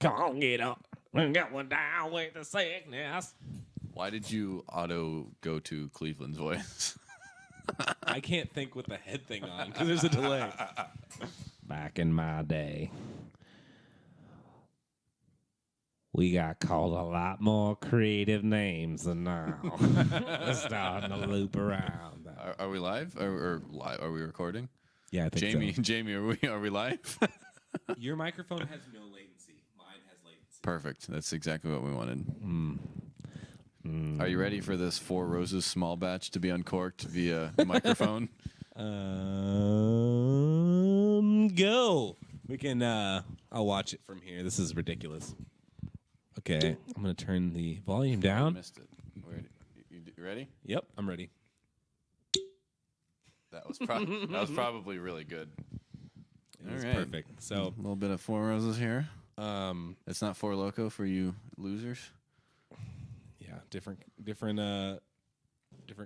Come on, get up. And get one down with the sickness. Why did you auto go to Cleveland's voice? I can't think with the head thing on because there's a delay. Back in my day, we got called a lot more creative names than now. We're starting to loop around. Are we live? Or live? Are we recording? Yeah, I think Jamie, are we live? Your microphone has no latency. Mine has latency. Perfect. That's exactly what we wanted. Are you ready for this Four Roses small batch to be uncorked via microphone? Go. We can. I'll watch it from here. This is ridiculous. Okay, I'm gonna turn the volume down. Missed it. You ready? Yep, I'm ready. That was probably really good. It was All right. perfect. So A little bit of Four Roses here. It's not Four Loko for you losers. yeah, different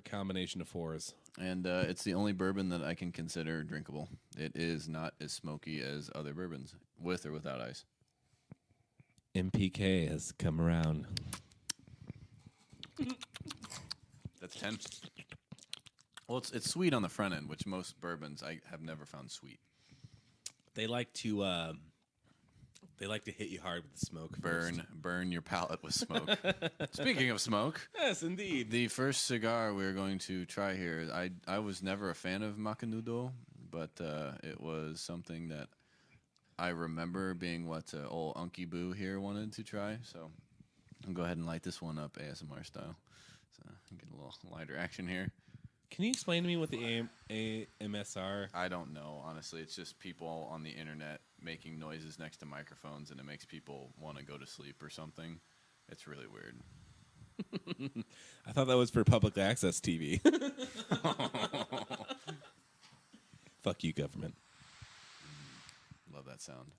combination of fours. And it's the only bourbon that I can consider drinkable. It is not as smoky as other bourbons, with or without ice. mpk has come around. That's 10. Well, it's sweet on the front end, which most bourbons I have never found sweet. They like to hit you hard with the smoke. Burn your palate with smoke. Speaking of smoke, Yes, indeed. the first cigar we're going to try here, I was never a fan of Macanudo, but it was something that I remember being what old Unky Boo here wanted to try. So I'll go ahead and light this one up ASMR style. So get a little lighter action here. Can you explain to me what the AMSR? I don't know, honestly. It's just people on the internet making noises next to microphones, and it makes people want to go to sleep or something. It's really weird. I thought that was for public access TV. Fuck you, government. Love that sound.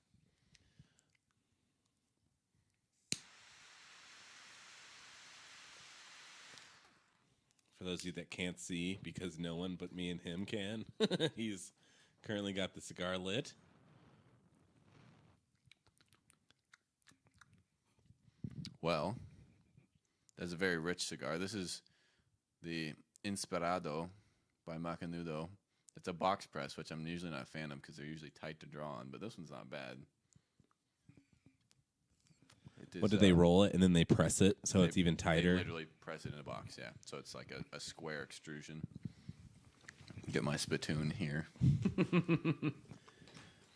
For those of you that can't see, because no one but me and him can, he's currently got the cigar lit. Well, that's a very rich cigar. This is the Inspirado by Macanudo. It's a box press, which I'm usually not a fan of because they're usually tight to draw on, but this one's not bad. What did they roll it and then they press it so it's even tighter? They literally press it in a box, yeah. So it's like a square extrusion. Get my spittoon here.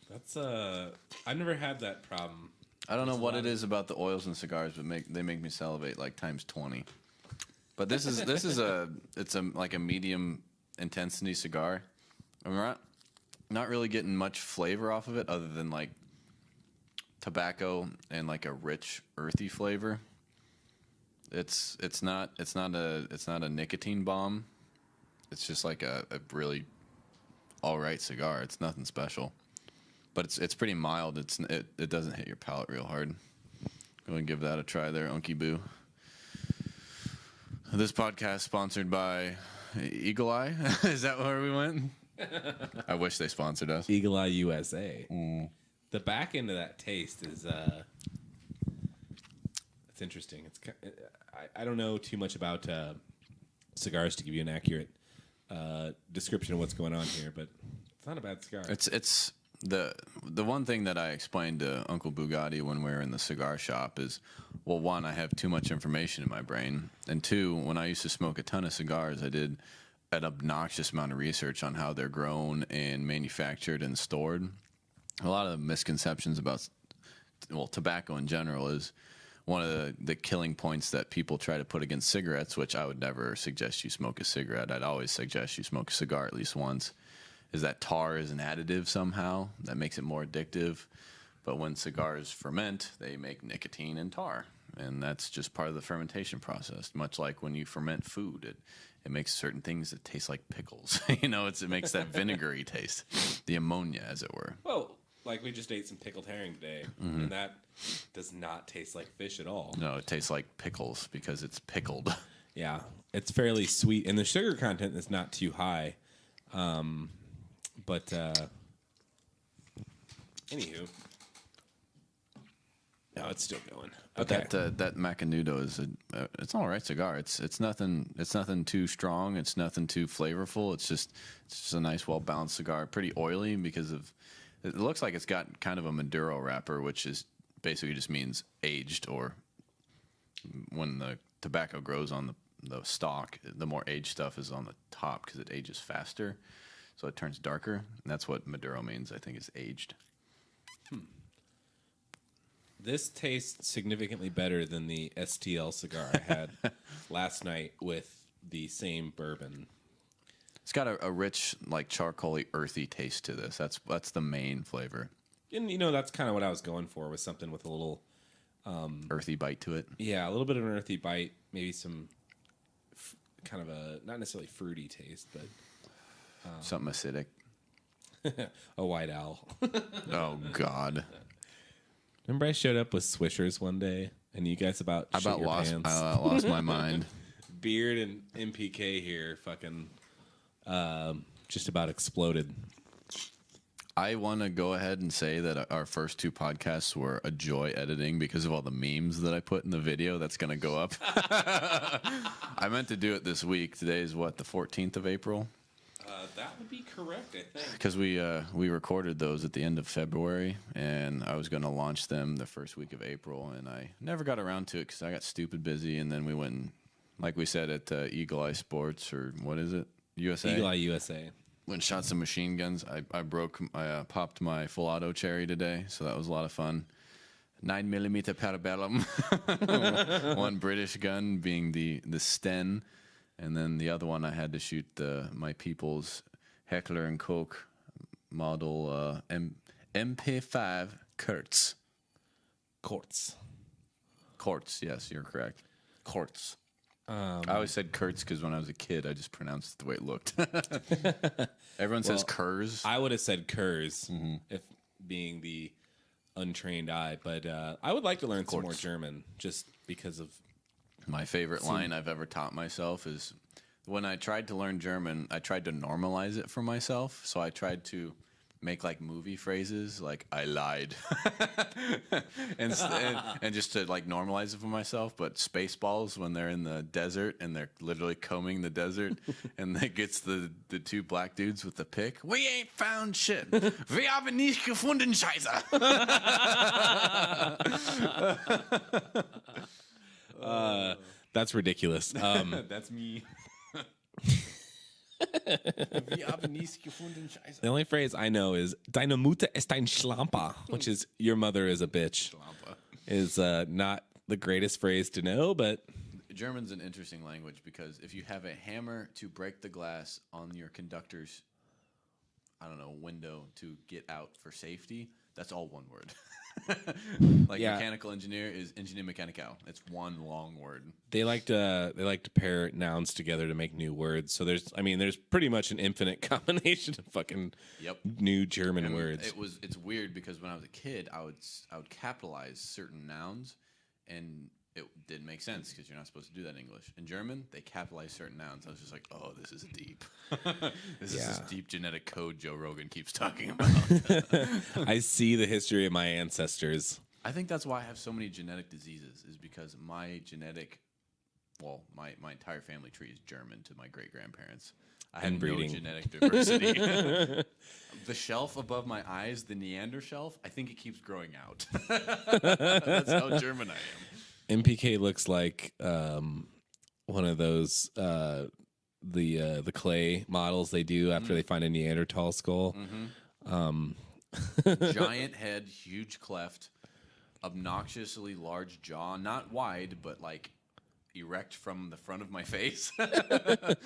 That's I've never had that problem. I don't know what it is about the oils and cigars, but they make me salivate like times 20. But this is like a medium intensity cigar. I'm not really getting much flavor off of it other than like tobacco and like a rich earthy flavor. It's not a nicotine bomb. It's just like a really all right cigar. It's nothing special, but it's pretty mild. It doesn't hit your palate real hard. Go and give that a try there, Unky Boo. This podcast sponsored by Eagle Eye. Is that where we went? I wish they sponsored us. Eagle Eye USA. The back end of that taste is it's interesting. I don't know too much about cigars to give you an accurate description of what's going on here, but it's not a bad cigar. It's the one thing that I explained to Uncle Bugatti when we were in the cigar shop is, well, one, I have too much information in my brain, and two, when I used to smoke a ton of cigars, I did an obnoxious amount of research on how they're grown and manufactured and stored. A lot of the misconceptions about, well, tobacco in general is one of the killing points that people try to put against cigarettes, which I would never suggest you smoke a cigarette. I'd always suggest you smoke a cigar at least once, is that tar is an additive somehow that makes it more addictive. But when cigars ferment, they make nicotine and tar, and that's just part of the fermentation process. Much like when you ferment food, it makes certain things that taste like pickles. It makes that vinegary taste, the ammonia, as it were. Well, like we just ate some pickled herring today, and that does not taste like fish at all. No, it tastes like pickles because it's pickled. Yeah, it's fairly sweet, and the sugar content is not too high. But anywho, it's still going. But Okay. that Macanudo is it's an all right cigar. It's nothing too strong. It's nothing too flavorful. It's just a nice, well balanced cigar. Pretty oily because of it looks like it's got kind of a Maduro wrapper, which is basically just means aged, or when the tobacco grows on the stalk, the more aged stuff is on the top because it ages faster, so it turns darker. And that's what Maduro means. I think is aged. This tastes significantly better than the STL cigar I had last night with the same bourbon. It's got a rich, like charcoaly, earthy taste to this. That's the main flavor. And, that's kind of what I was going for, was something with a little... Earthy bite to it. Yeah, a little bit of an earthy bite. Maybe some kind of a, not necessarily fruity taste, but... Something acidic. a white owl. Oh, God. Remember I showed up with Swishers one day, and you guys about shit your lost pants? my mind. Beard and mpk here fucking just about exploded. I want to go ahead and say that our first two podcasts were a joy editing because of all the memes that I put in the video that's going to go up. I meant to do it this week. Today is what, the 14th of April? That would be correct, I think. Because we recorded those at the end of February, and I was going to launch them the first week of April, and I never got around to it because I got stupid busy, and then we went and, like we said, at Eagle Eye Sports, or what is it? USA? Eagle Eye USA. Went and shot some machine guns. I popped my full auto cherry today, so that was a lot of fun. 9mm Parabellum. One British gun being the Sten, and then the other one I had to shoot my People's Heckler and Koch model MP5 Kurtz. Quartz. Yes, you're correct. Kurtz. I always said Kurtz because when I was a kid, I just pronounced it the way it looked. Everyone says Kurz. I would have said Kurz, if being the untrained eye, but I would like to learn some more German just because of... My favorite line I've ever taught myself is when I tried to learn German, I tried to normalize it for myself. So I tried to make like movie phrases like I lied and just to like normalize it for myself. But Spaceballs, when they're in the desert and they're literally combing the desert and it gets the two black dudes with the pick. We ain't found shit. Wir haben nicht gefunden, Scheiße. That's ridiculous. That's me. The only phrase I know is "Deine Mutter ist ein Schlamper," which is "Your mother is a bitch." Is not the greatest phrase to know, but German's an interesting language because if you have a hammer to break the glass on your conductor's, window to get out for safety, that's all one word. Mechanical engineer is engineer mechanical. It's one long word. They like to pair nouns together to make new words. So there's pretty much an infinite combination of fucking new German words. It's weird because when I was a kid, I would capitalize certain nouns, and it didn't make sense because you're not supposed to do that in English. In German, they capitalize certain nouns. I was just like, oh, this is deep. This is this deep genetic code Joe Rogan keeps talking about. I see the history of my ancestors. I think that's why I have so many genetic diseases, is because my entire family tree is German to my great-grandparents. I have no genetic diversity. The shelf above my eyes, the Neander shelf, I think it keeps growing out. That's how German I am. MPK looks like one of those the clay models they do after they find a Neanderthal skull. Giant head, huge cleft, obnoxiously large jaw, not wide, but like erect from the front of my face, and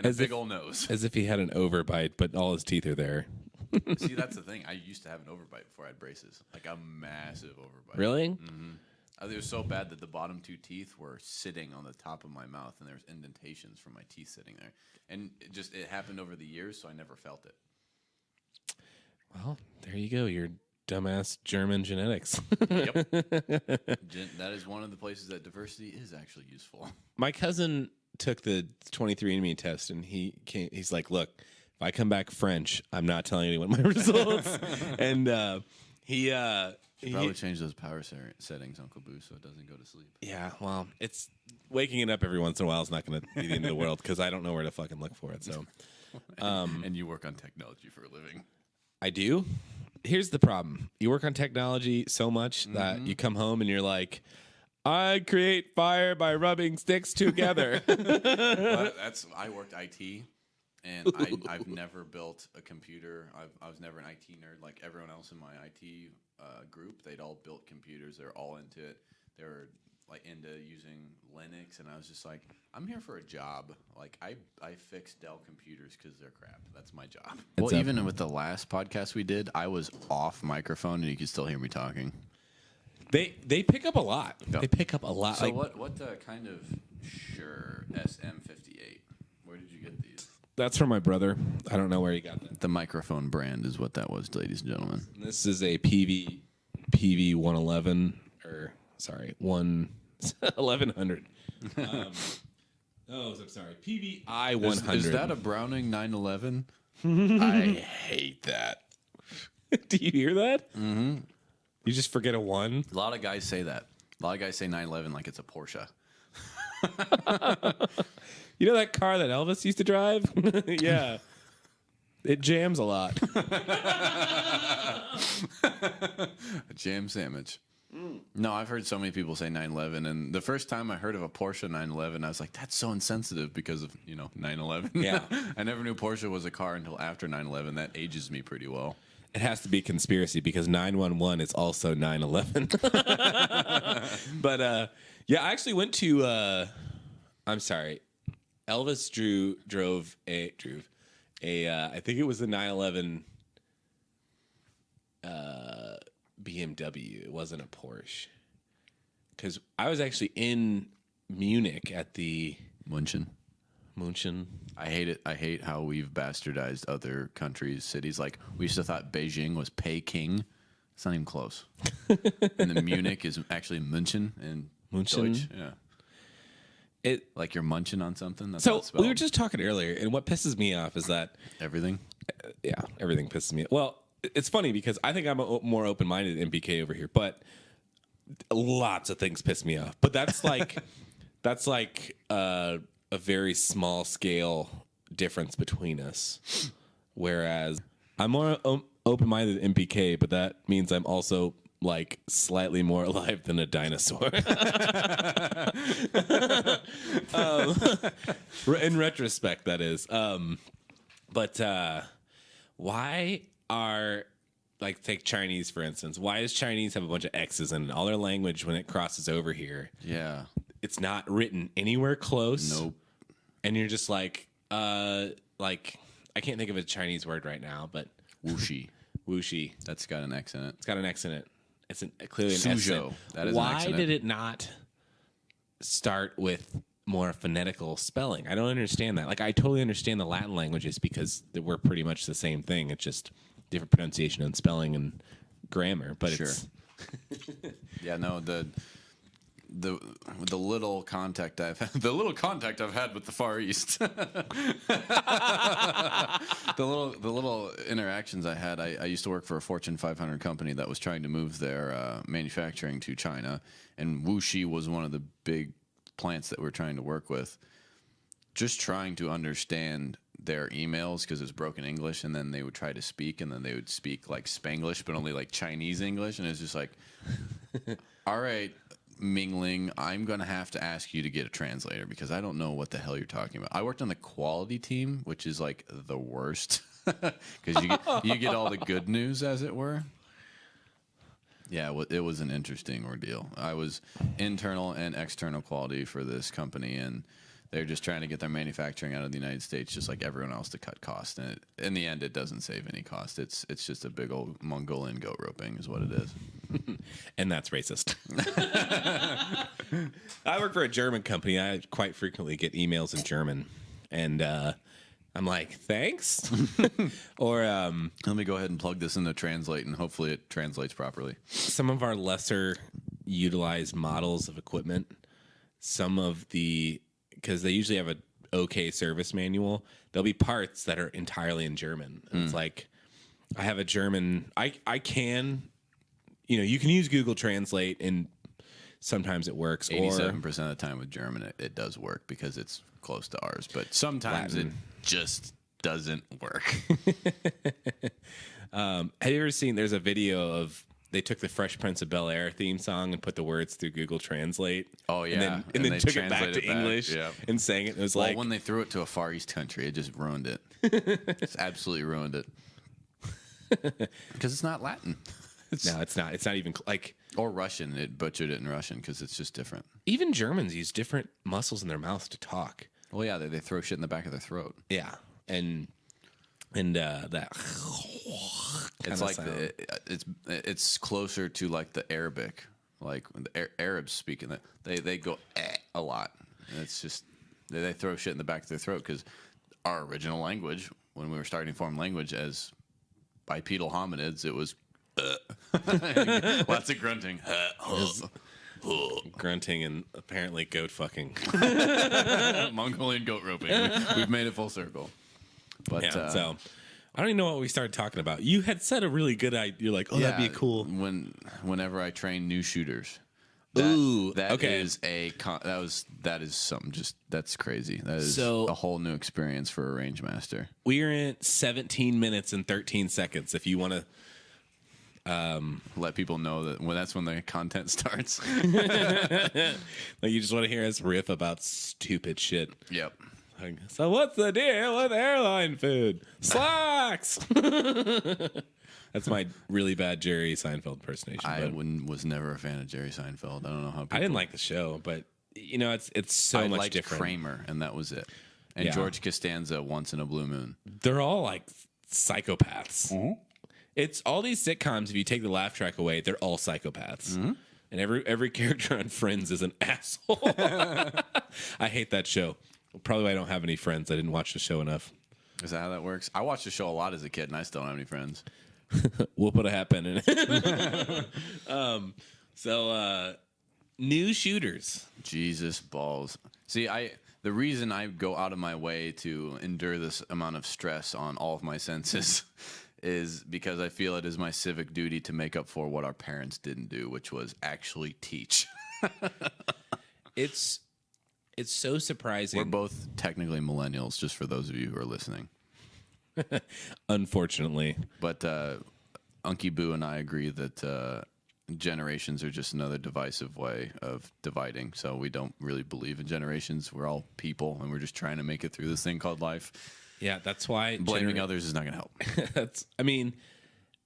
a big old nose. As if he had an overbite, but all his teeth are there. See, that's the thing. I used to have an overbite before I had braces, like a massive overbite. Really? Mm-hmm. It was so bad that the bottom two teeth were sitting on the top of my mouth, and there was indentations from my teeth sitting there. And it happened over the years, so I never felt it. Well, there you go. Your dumbass German genetics. Yep. That is one of the places that diversity is actually useful. My cousin took the 23andMe test, and he's like, look, if I come back French, I'm not telling anyone my results. And Should probably change those power settings, Uncle Boo, so it doesn't go to sleep. Yeah, well, it's waking it up every once in a while is not going to be the end of the world because I don't know where to fucking look for it. So, and you work on technology for a living. I do. Here's the problem: you work on technology so much that you come home and you're like, "I create fire by rubbing sticks together." I worked IT, and I've never built a computer. I was never an IT nerd like everyone else in my IT group. They'd all built computers. They're all into it. They were like into using Linux, and I was just like, I'm here for a job. Like I fix Dell computers because they're crap. That's my job. Well, even with the last podcast we did, I was off microphone, and you could still hear me talking. They pick up a lot. Yep. They pick up a lot. So like, what kind of SM58? Where did you get these? That's from my brother. I don't know where he got that. The microphone brand is what that was, ladies and gentlemen. This is a PV 111 or sorry 1100. I'm sorry PVI 100. Is that a Browning 911? I hate that. Do you hear that? Mm-hmm. You just forget a one. A lot of guys say that. A lot of guys say 911 like it's a Porsche. You know that car that Elvis used to drive? Yeah. It jams a lot. A jam sandwich. No, I've heard so many people say 911, and the first time I heard of a Porsche 911, I was like, that's so insensitive because of, 911. Yeah. I never knew Porsche was a car until after 911. That ages me pretty well. It has to be a conspiracy because 911 is also 911. But yeah, I actually went to I'm sorry. Elvis drove a I think it was the 911 BMW. It wasn't a Porsche. Cuz I was actually in Munich at the München. I hate it. I hate how we've bastardized other countries, cities. Like, we used to thought Beijing was Peking. It's not even close. And then Munich is actually München in Deutsch. Yeah. Like you're munching on something. That's how it's spelled. We were just talking earlier, and what pisses me off is that everything. Yeah, everything pisses me off. Well, it's funny because I think I'm more open-minded than MPK over here, but lots of things piss me off. But that's like a very small scale difference between us. Whereas I'm more open-minded than MPK, but that means I'm also like slightly more alive than a dinosaur. In retrospect, that is. But why are, like, take Chinese, for instance. Why does Chinese have a bunch of X's in all their language when it crosses over here? Yeah. It's not written anywhere close. Nope. And you're just like, I can't think of a Chinese word right now, but Wuxi. Wuxi. That's got an X in it. It's got an X in it. It's clearly an Suzhou. S. That is Why an X in did it not start with more phonetical spelling? I don't understand that. Like, I totally understand the Latin languages because we're pretty much the same thing. It's just different pronunciation and spelling and grammar. But sure. Yeah, no, the little contact I've had with the Far East, the little interactions I had. I used to work for a Fortune 500 company that was trying to move their manufacturing to China, and Wuxi was one of the big plants that we're trying to work with. Just trying to understand their emails because it's broken English, and then they would try to speak, and then they would speak like Spanglish, but only like Chinese English, and it's just like, all right, Mingling, I'm going to have to ask you to get a translator because I don't know what the hell you're talking about. I worked on the quality team, which is like the worst because you get all the good news, as it were. Yeah, it was an interesting ordeal. I was internal and external quality for this company, and they're just trying to get their manufacturing out of the United States, just like everyone else, to cut costs. And in the end, it doesn't save any cost. It's just a big old Mongolian goat roping is what it is. And that's racist. I work for a German company. I quite frequently get emails in German. And I'm like, thanks? Or let me go ahead and plug this into Translate, and hopefully it translates properly. Some of our lesser utilized models of equipment, because they usually have an okay service manual, there'll be parts that are entirely in German. And it's like, I have a German, I can you can use Google Translate and sometimes it works. 87% of the time with German, it does work because it's close to ours. But sometimes Latin. it just doesn't work. Have you ever seen? There's a video of they took the Fresh Prince of Bel-Air theme song and put the words through Google Translate. Oh, yeah. and then they took it back translate to English Yeah. and sang it. It was Well, like when they threw it to a Far East country, it just ruined it. It's absolutely ruined it. Because it's not Latin. no, it's not. It's not even like Or Russian. It butchered it in Russian because it's just different. even Germans use different muscles in their mouths to talk. Well, yeah, they throw shit in the back of their throat. Yeah, and that. It's kinda like sound. it's closer to like the Arabic, like when the Arabs speaking that they go a lot. And it's just they throw shit in the back of their throat because our original language, when we were starting to form language as bipedal hominids, it was lots of grunting, grunting and apparently goat fucking. Mongolian goat roping. We've made it full circle. But Yeah, so I don't even know what we started talking about. You had said a really good idea. You're like, oh, that'd be cool. Whenever I train new shooters. Ooh, that okay. is that is something that's crazy. That is So- a whole new experience for a range master. We're in 17 minutes and 13 seconds. If you want to, Let people know that that's when the content starts. like, you just want to hear us riff about stupid shit. Yep. Like, so what's the deal with airline food? Slacks. That's my really bad Jerry Seinfeld impersonation. I but was never a fan of Jerry Seinfeld. I don't know how people. I didn't like the show, but it's so I much liked different. Kramer, and that was it. And Yeah. George Costanza, Once in a Blue Moon. They're all like psychopaths. It's all these sitcoms. If you take the laugh track away, they're all psychopaths. And every character on Friends is an asshole. I hate that show. Probably why I don't have any friends. I didn't watch the show enough. Is that how that works? I watched the show a lot as a kid, and I still don't have any friends. We'll put a hat pin in it. New shooters. Jesus balls. See, the reason I go out of my way to endure this amount of stress on all of my senses is because I feel it is my civic duty to make up for what our parents didn't do, which was actually teach. It's so surprising. We're both technically millennials, just for those of you who are listening. Unfortunately. But Unky Boo and I agree that generations are just another divisive way of dividing. So we don't really believe in generations. We're all people, and we're just trying to make it through this thing called life. Yeah, that's why Blaming others is not going to help.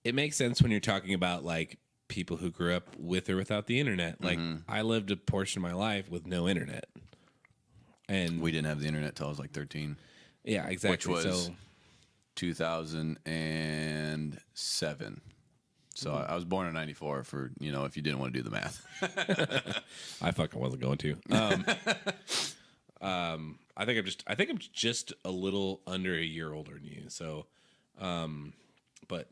It makes sense when you're talking about like people who grew up with or without the internet. Like I lived a portion of my life with no internet. And We didn't have the internet till I was like 13, yeah, exactly. which was so 2007. So I was born in 94 for, if you didn't want to do the math. I fucking wasn't going to. I think I'm just a little under a year older than you. So, but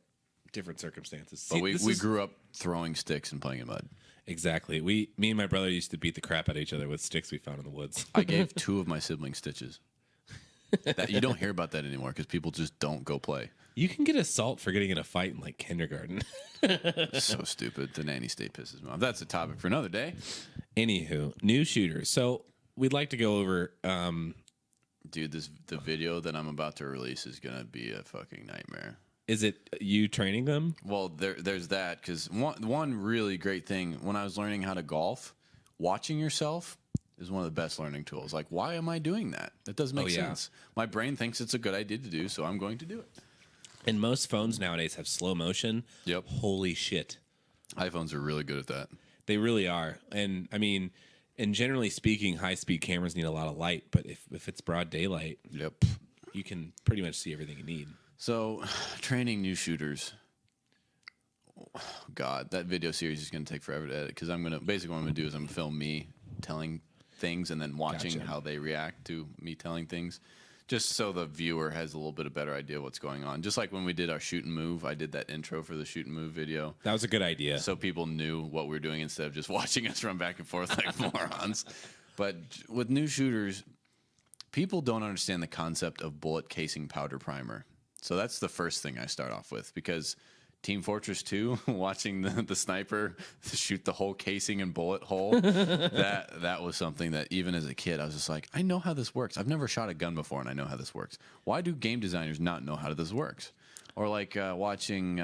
different circumstances. But we grew up throwing sticks and playing in mud. Exactly. Me and my brother used to beat the crap out of each other with sticks we found in the woods. I gave 2 of my siblings stitches. You don't hear about that anymore because people just don't go play. You can get assault for getting in a fight in like kindergarten. So stupid. The nanny state pisses me off. That's a topic for another day. Anywho, new shooters. So we'd like to go over. Dude, the video that I'm about to release is gonna be a fucking nightmare. Is it you training them? Well, there's that because one really great thing when I was learning how to golf, watching yourself is one of the best learning tools. Like, why am I doing that? That doesn't make sense. My brain thinks it's a good idea to do, so I'm going to do it. And most phones nowadays have slow motion. Yep. Holy shit. iPhones are really good at that. They really are. And generally speaking, high speed cameras need a lot of light, but if it's broad daylight, Yep. you can pretty much see everything you need. So, training new shooters. God, that video series is going to take forever to edit because basically what I'm going to do is I'm going to film me telling things and then watching Gotcha. how they react to me telling things, just so the viewer has a little bit of better idea of what's going on. Just like when we did our shoot and move, I did that intro for the shoot and move video. That was a good idea. So people knew what we were doing instead of just watching us run back and forth like morons. But with new shooters, people don't understand the concept of bullet casing powder primer. So that's the first thing I start off with because Team Fortress 2, watching the sniper shoot the whole casing and bullet hole. that was something that even as a kid, I was just like, I know how this works. I've never shot a gun before, and I know how this works. Why do game designers not know how this works? Or like watching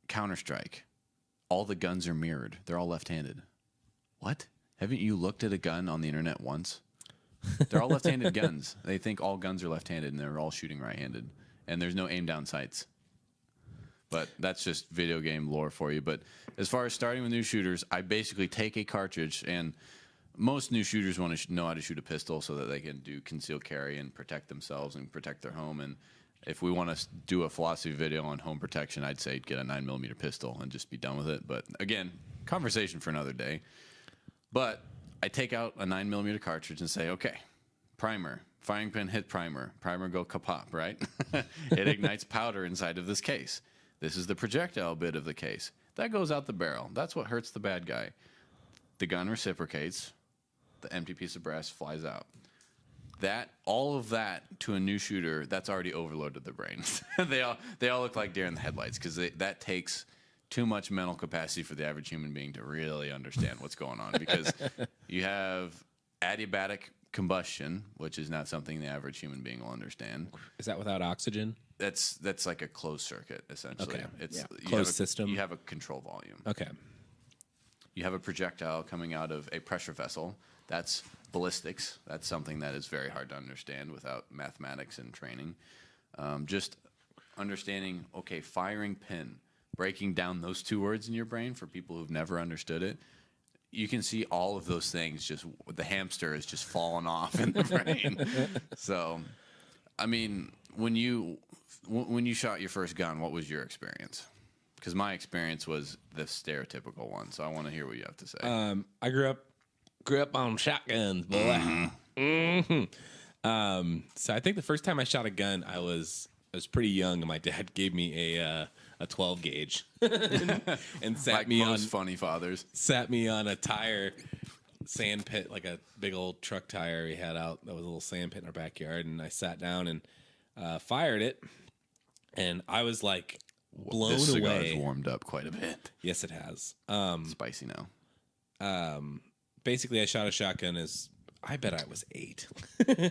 Counter-Strike. All the guns are mirrored. They're all left-handed. What? Haven't you looked at a gun on the internet once? They're all left-handed guns. They think all guns are left-handed, and they're all shooting right-handed. And there's no aim-down sights. But that's just video game lore for you. But as far as starting with new shooters, I basically take a cartridge, and most new shooters want to know how to shoot a pistol so that they can do concealed carry and protect themselves and protect their home. And if we want to do a philosophy video on home protection, I'd say get a 9mm pistol and just be done with it. But again, conversation for another day. But I take out a 9mm cartridge and say, okay, primer. Firing pin hit primer. Primer go kapop, right? It ignites powder inside of this case. This is the projectile bit of the case. That goes out the barrel. That's what hurts the bad guy. The gun reciprocates. The empty piece of brass flies out. All of that to a new shooter, that's already overloaded their brains. They all look like deer in the headlights because that takes too much mental capacity for the average human being to really understand what's going on. Because you have adiabatic combustion, which is not something the average human being will understand. Is that without oxygen? That's like a closed circuit, essentially. Okay. It's Closed system. You have a control volume. Okay. You have a projectile coming out of a pressure vessel. That's ballistics. That's something that is very hard to understand without mathematics and training. Just understanding, okay, firing pin, breaking down those two words in your brain for people who've never understood it. You can see all of those things, just the hamster is just falling off in the brain. So, I mean, when you shot your first gun, what was your experience? Because my experience was the stereotypical one. So I want to hear what you have to say. I grew up on shotguns, boy. So I think the first time I shot a gun, I was pretty young, and my dad gave me a 12 gauge and sat Like me most on funny fathers. sat me on a tire sand pit, like a big old truck tire we had out. That was a little sand pit in our backyard, and I sat down and fired it, and I was like blown This cigar away. has warmed up quite a bit. Yes, it has. Spicy now. Basically, I shot a shotgun as I bet I was 8.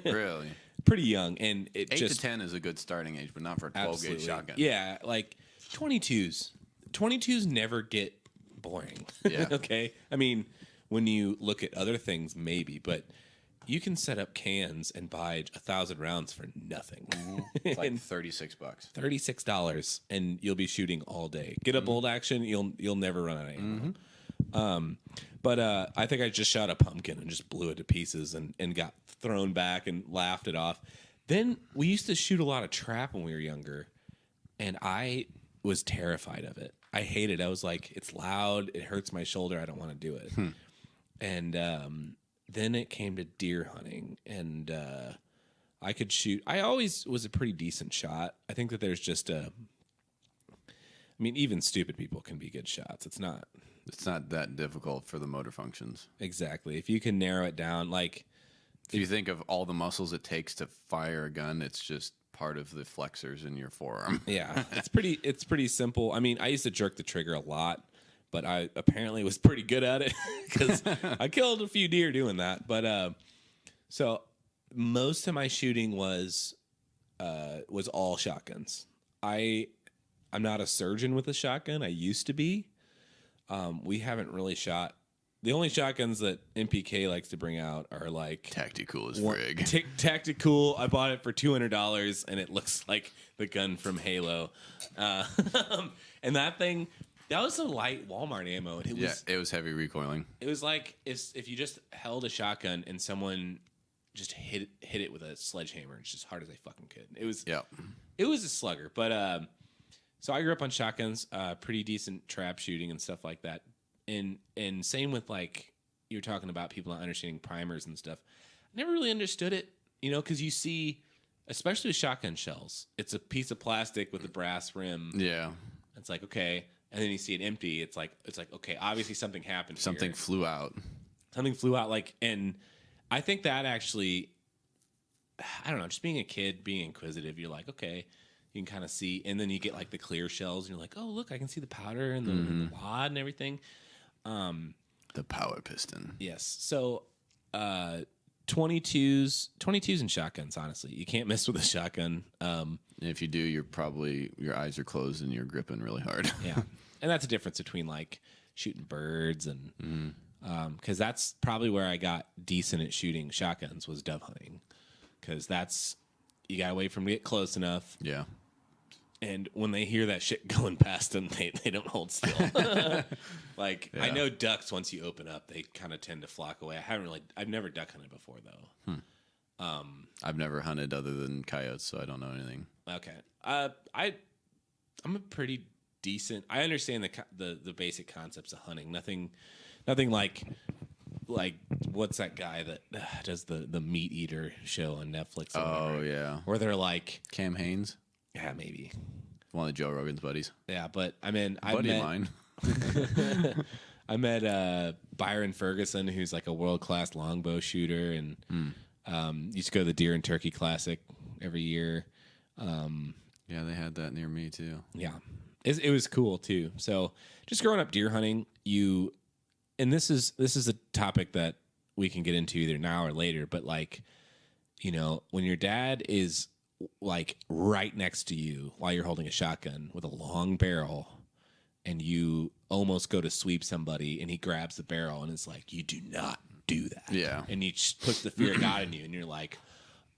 Really? Pretty young, and it 8 just to 10 is a good starting age, but not for a 12 absolutely gauge shotgun. Yeah, like 22s. 22s never get boring. Yeah. Okay. I mean, when you look at other things, maybe, but you can set up cans and buy 1,000 rounds for nothing. It's like And $36. $36, and you'll be shooting all day. Get a bolt action, you'll never run out of ammo. But I think I just shot a pumpkin and just blew it to pieces and got thrown back and laughed it off. Then we used to shoot a lot of trap when we were younger, and I was terrified of it. I hated it. I was like, it's loud, it hurts my shoulder, I don't want to do it. And then it came to deer hunting, and I could shoot. I always was a pretty decent shot. I think that there's just even stupid people can be good shots. It's not that difficult for the motor functions. exactly. If you can narrow it down, like If you think of all the muscles it takes to fire a gun, it's just part of the flexors in your forearm. yeah, it's pretty simple. I mean, I used to jerk the trigger a lot, but I apparently was pretty good at it because I killed a few deer doing that. But so most of my shooting was all shotguns. I'm not a surgeon with a shotgun. I used to be. We haven't really shot. The only shotguns that MPK likes to bring out are like Tactical as frig. Tactical. I bought it for $200, and it looks like the gun from Halo. And that thing, that was some light Walmart ammo. And It was heavy recoiling. it was like if you just held a shotgun and someone just hit it with a sledgehammer as hard as they fucking could. It was a slugger. But so I grew up on shotguns, pretty decent trap shooting and stuff like that. And same with, like, you're talking about people not understanding primers and stuff. I never really understood it, because you see, especially with shotgun shells, it's a piece of plastic with a brass rim. Yeah. It's like, okay, and then you see it empty. It's like okay, obviously something happened. Something here. flew out. Something flew out, and I think that actually, I don't know, just being a kid, being inquisitive, you're like, okay, You can kind of see, and then you get like the clear shells, and you're like, oh, look, I can see the powder and the wad and everything. The power piston. Yes. So 22s and shotguns, honestly. You can't mess with a shotgun. And if you do, your eyes are closed and you're gripping really hard. Yeah. And that's a difference between like shooting birds and because that's probably where I got decent at shooting shotguns was dove hunting. Because that's, you got to wait for them to get close enough. Yeah. And when they hear that shit going past them, they don't hold still. Like, I know ducks, once you open up, they kind of tend to flock away. I've never duck hunted before, though. I've never hunted other than coyotes, so I don't know anything. Okay. I'm a pretty decent, I understand the basic concepts of hunting. Nothing like what's that guy that does the meat eater show on Netflix? Oh, yeah. Where they're like, Cam Haines? yeah, maybe. One of Joe Rogan's buddies. Yeah, but I mean, Buddy of mine. I met Byron Ferguson, who's like a world-class longbow shooter, and used to go to the Deer and Turkey Classic every year. Yeah, they had that near me, too. Yeah. It was cool, too. So just growing up deer hunting, and this is a topic that we can get into either now or later, but like, you know, when your dad is like right next to you while you're holding a shotgun with a long barrel and you almost go to sweep somebody and he grabs the barrel and it's like, you do not do that. Yeah. And he just puts the fear of God in you and you're like,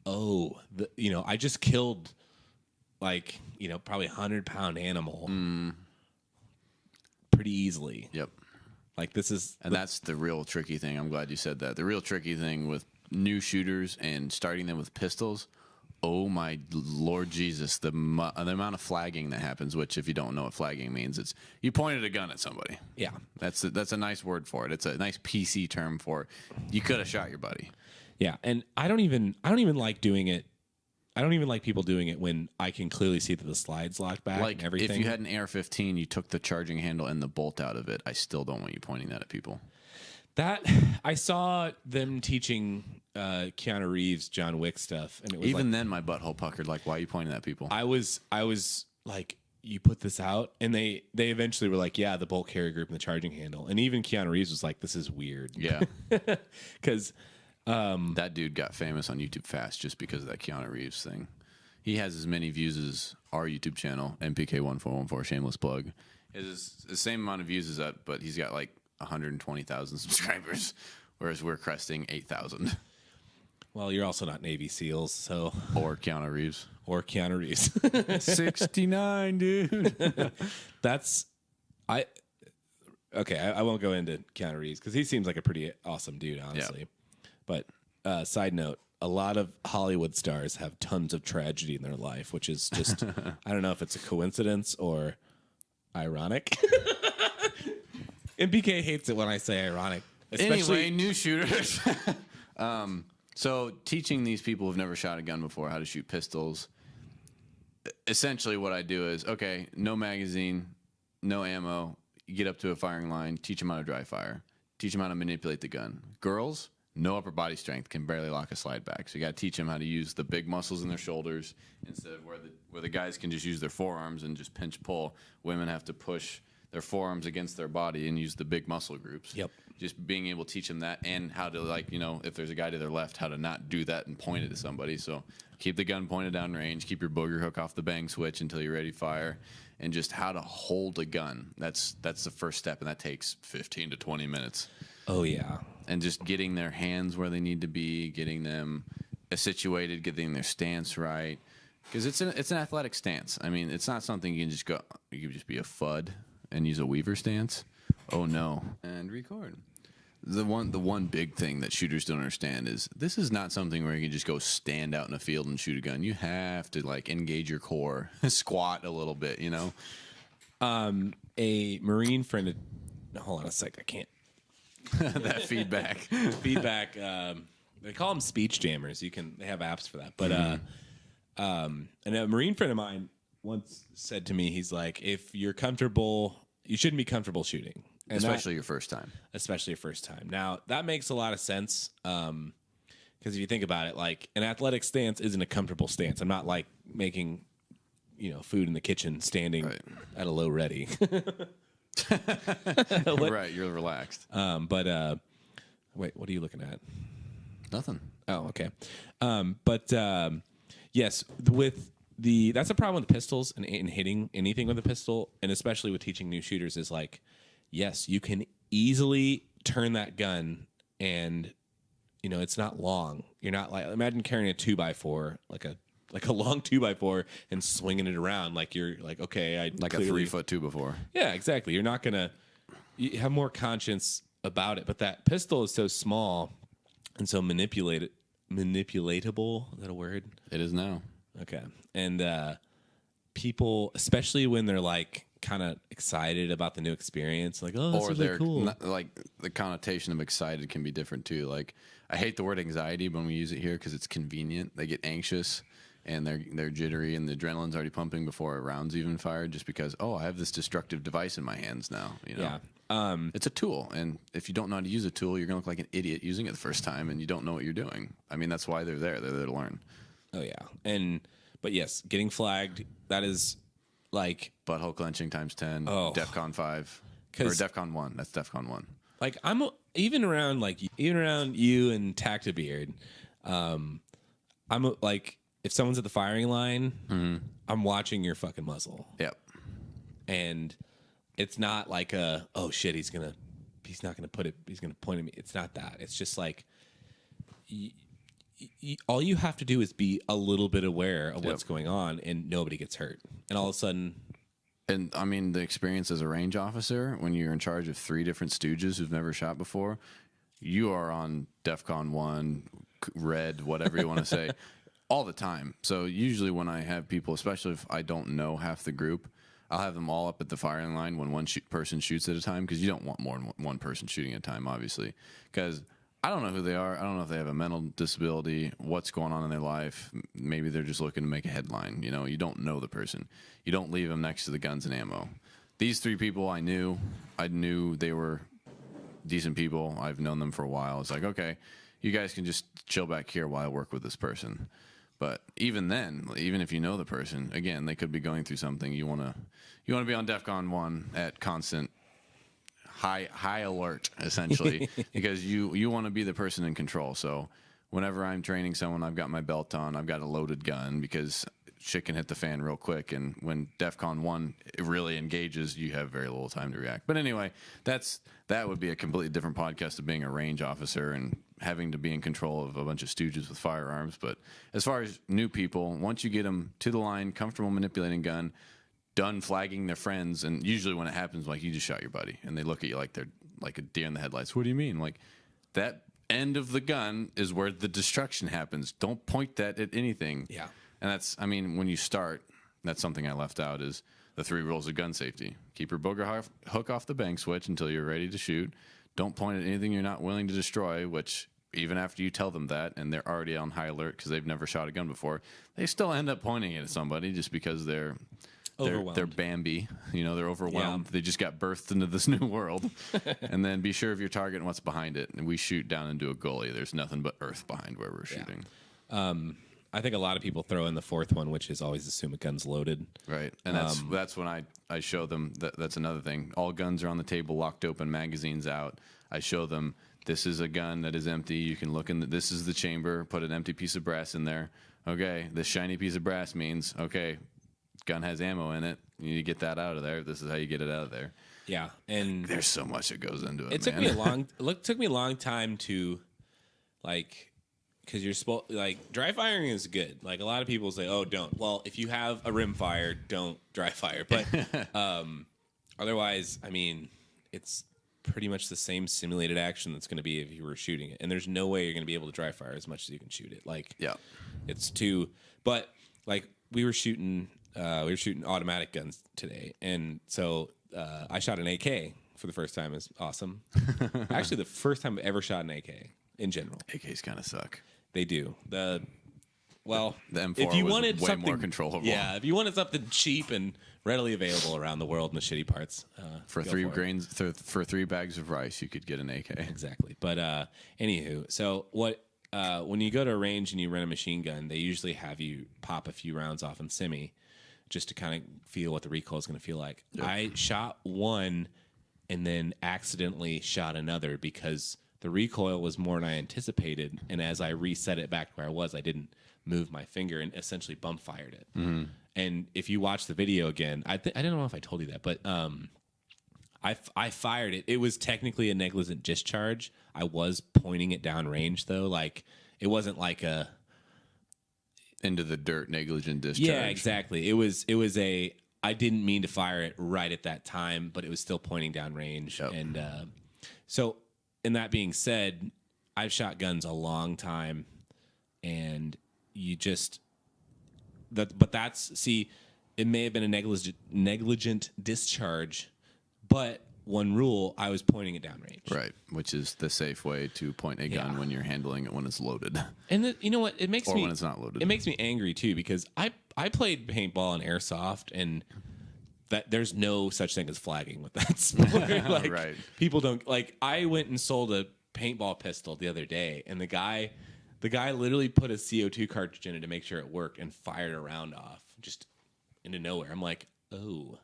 oh, I just killed like, probably 100-pound animal pretty easily. Yep. Like this is, and that's the real tricky thing. I'm glad you said that. The real tricky thing with new shooters and starting them with pistols, oh my Lord Jesus, the amount of flagging that happens, which if you don't know what flagging means, it's you pointed a gun at somebody. Yeah. That's a nice word for it. It's a nice PC term for it. You could have shot your buddy. Yeah, and I don't even like doing it. I don't even like people doing it when I can clearly see that the slide's locked back Like and everything. if you had an AR-15, you took the charging handle and the bolt out of it, I still don't want you pointing that at people. That I saw them teaching Keanu Reeves John Wick stuff, and it was even then my butthole puckered. Like, why are you pointing at people? I was like, you put this out, and they eventually were like, yeah, the bolt carrier group and the charging handle, and even Keanu Reeves was like, this is weird. Yeah, because that dude got famous on YouTube fast just because of that Keanu Reeves thing. He has as many views as our YouTube channel, mpk.1414, shameless plug. It is the same amount of views as that, but he's got like 120,000 subscribers, whereas we're cresting 8,000. Well, you're also not Navy SEALs, so Or Keanu Reeves. 69, dude. I won't go into Keanu Reeves because he seems like a pretty awesome dude, honestly. Yeah. But side note, a lot of Hollywood stars have tons of tragedy in their life, which is just, I don't know if it's a coincidence or ironic. MPK hates it when I say ironic. Anyway, new shooters. So teaching these people who've never shot a gun before how to shoot pistols, essentially what I do is, okay, no magazine, no ammo, you get up to a firing line, teach them how to dry fire, teach them how to manipulate the gun. Girls, no upper body strength, can barely lock a slide back. So you got to teach them how to use the big muscles in their shoulders instead of where the guys can just use their forearms and just pinch pull. Women have to push their forearms against their body and use the big muscle groups. Yep. Just being able to teach them that and how to, like, if there's a guy to their left, how to not do that and point it at somebody. So keep the gun pointed down range, keep your booger hook off the bang switch until you're ready to fire, and just how to hold a gun. That's the first step, and that takes 15 to 20 minutes. Oh, yeah. And just getting their hands where they need to be, getting them situated, getting their stance right. Because it's an athletic stance. I mean, it's not something you can just be a FUD and use a Weaver stance. Oh no. And record. The one big thing that shooters don't understand is this is not something where you can just go stand out in a field and shoot a gun. You have to like engage your core, squat a little bit, A Marine friend hold on a sec, I can't. That feedback. They call them speech jammers. They have apps for that. But and a Marine friend of mine once said to me, he's like, if you're comfortable, you shouldn't be comfortable shooting. And especially your first time. Especially your first time. Now, that makes a lot of sense because if you think about it, like an athletic stance isn't a comfortable stance. I'm not like making food in the kitchen, standing at a low ready. Right, you're relaxed. But wait, what are you looking at? Nothing. Oh, okay. Yes, that's a problem with pistols and hitting anything with a pistol, and especially with teaching new shooters is like, yes, you can easily turn that gun, and it's not long. You're not like, imagine carrying a 2x4, like a long 2x4, and swinging it around like you're like, okay, I like clearly, a 3-foot 2x4. Yeah, exactly. You're not gonna. You have more conscience about it, but that pistol is so small and so manipulatable. Is that a word? It is now. Okay. And people, especially when they're like kind of excited about the new experience, like, oh, this is really cool. Like the connotation of excited can be different too. Like, I hate the word anxiety when we use it here because it's convenient. They get anxious and they're jittery and the adrenaline's already pumping before a round's even fired just because, I have this destructive device in my hands now. Yeah. It's a tool, and if you don't know how to use a tool, you're going to look like an idiot using it the first time, and you don't know what you're doing. I mean, that's why they're there. They're there to learn. Oh, yeah. But yes, getting flagged, that is like... Butthole clenching times 10, DEFCON 5, or DEFCON 1. That's DEFCON 1. Like, I'm even around you and Tactibeard, I'm like, if someone's at the firing line, I'm watching your fucking muzzle. Yep. And... it's not like oh shit, he's not gonna put it, he's gonna point at me. It's not that. It's just like all you have to do is be a little bit aware of what's going on, and nobody gets hurt. And all of a sudden, and I mean, the experience as a range officer when you're in charge of 3 different stooges who've never shot before, you are on DEFCON 1, red, whatever you want to say, all the time. So usually when I have people, especially if I don't know half the group, I'll have them all up at the firing line when one person shoots at a time, because you don't want more than one person shooting at a time, obviously. Because I don't know who they are. I don't know if they have a mental disability, what's going on in their life. Maybe they're just looking to make a headline. You don't know the person. You don't leave them next to the guns and ammo. These 3 people I knew they were decent people. I've known them for a while. It's like, okay, you guys can just chill back here while I work with this person. But even then, even if you know the person, again, they could be going through something. You want to be on DEFCON 1 at constant high alert, essentially, because you want to be the person in control. So whenever I'm training someone, I've got my belt on, I've got a loaded gun, because shit can hit the fan real quick. And when DEFCON 1 it really engages, you have very little time to react. But anyway, that would be a completely different podcast of being a range officer and having to be in control of a bunch of stooges with firearms. But as far as new people, once you get them to the line, comfortable manipulating gun, done flagging their friends, and usually when it happens, like, you just shot your buddy, and they look at you like they're like a deer in the headlights. What do you mean? Like, that end of the gun is where the destruction happens. Don't point that at anything. Yeah. And that's, I mean, when you start, that's something I left out, is the 3 rules of gun safety. Keep your booger hook off the bang switch until you're ready to shoot. Don't point at anything you're not willing to destroy, which even after you tell them that and they're already on high alert because they've never shot a gun before, they still end up pointing it at somebody just because they're Bambi. They're overwhelmed. Yeah. They just got birthed into this new world. And then be sure of your target and what's behind it. And we shoot down into a gully. There's nothing but earth behind where we're shooting. I think a lot of people throw in the 4th one, which is always assume a gun's loaded. Right. And that's when I show them that's another thing. All guns are on the table, locked open, magazines out. I show them, this is a gun that is empty. You can look in this is the chamber, put an empty piece of brass in there. Okay, this shiny piece of brass means, okay, gun has ammo in it. You need to get that out of there. This is how you get it out of there. Yeah, and there's so much that goes into it. It took me a long time to, like, because you're supposed, like, dry firing is good. Like, a lot of people say, oh, don't. Well, if you have a rim fire, don't dry fire. But otherwise, I mean, it's pretty much the same simulated action that's going to be if you were shooting it. And there's no way you're going to be able to dry fire as much as you can shoot it. Like, yeah, it's too. But like we were shooting automatic guns today, and so I shot an AK for the first time. Is awesome. Actually, the first time I ever shot an AK in general. AKs kind of suck. They do. The M4 if you was way something more controllable. Yeah, if you wanted something cheap and readily available around the world in the shitty parts, for 3 grains for 3 bags of rice, you could get an AK. Exactly. But anywho, so what? When you go to a range and you rent a machine gun, they usually have you pop a few rounds off in semi, just to kind of feel what the recoil is going to feel like. Yep. I shot one and then accidentally shot another because the recoil was more than I anticipated. And as I reset it back to where I was, I didn't move my finger and essentially bump fired it. Mm-hmm. And if you watch the video again, I don't know if I told you that, but I fired it. It was technically a negligent discharge. I was pointing it down range though. Like it wasn't like a into the dirt negligent discharge. Yeah, exactly. It was I didn't mean to fire it right at that time, but it was still pointing down range. Yep. And so, and that being said, I've shot guns a long time, and you just but that's it may have been a negligent discharge, but one rule, I was pointing it down range. Right, which is the safe way to point a gun when you're handling it when it's loaded. And you know what? It makes or me when it's not loaded. It makes me angry too because I played paintball and airsoft, and that there's no such thing as flagging with that sport. Like, right. People don't like. I went and sold a paintball pistol the other day, and the guy literally put a CO2 cartridge in it to make sure it worked and fired a round off just into nowhere. I'm like, oh,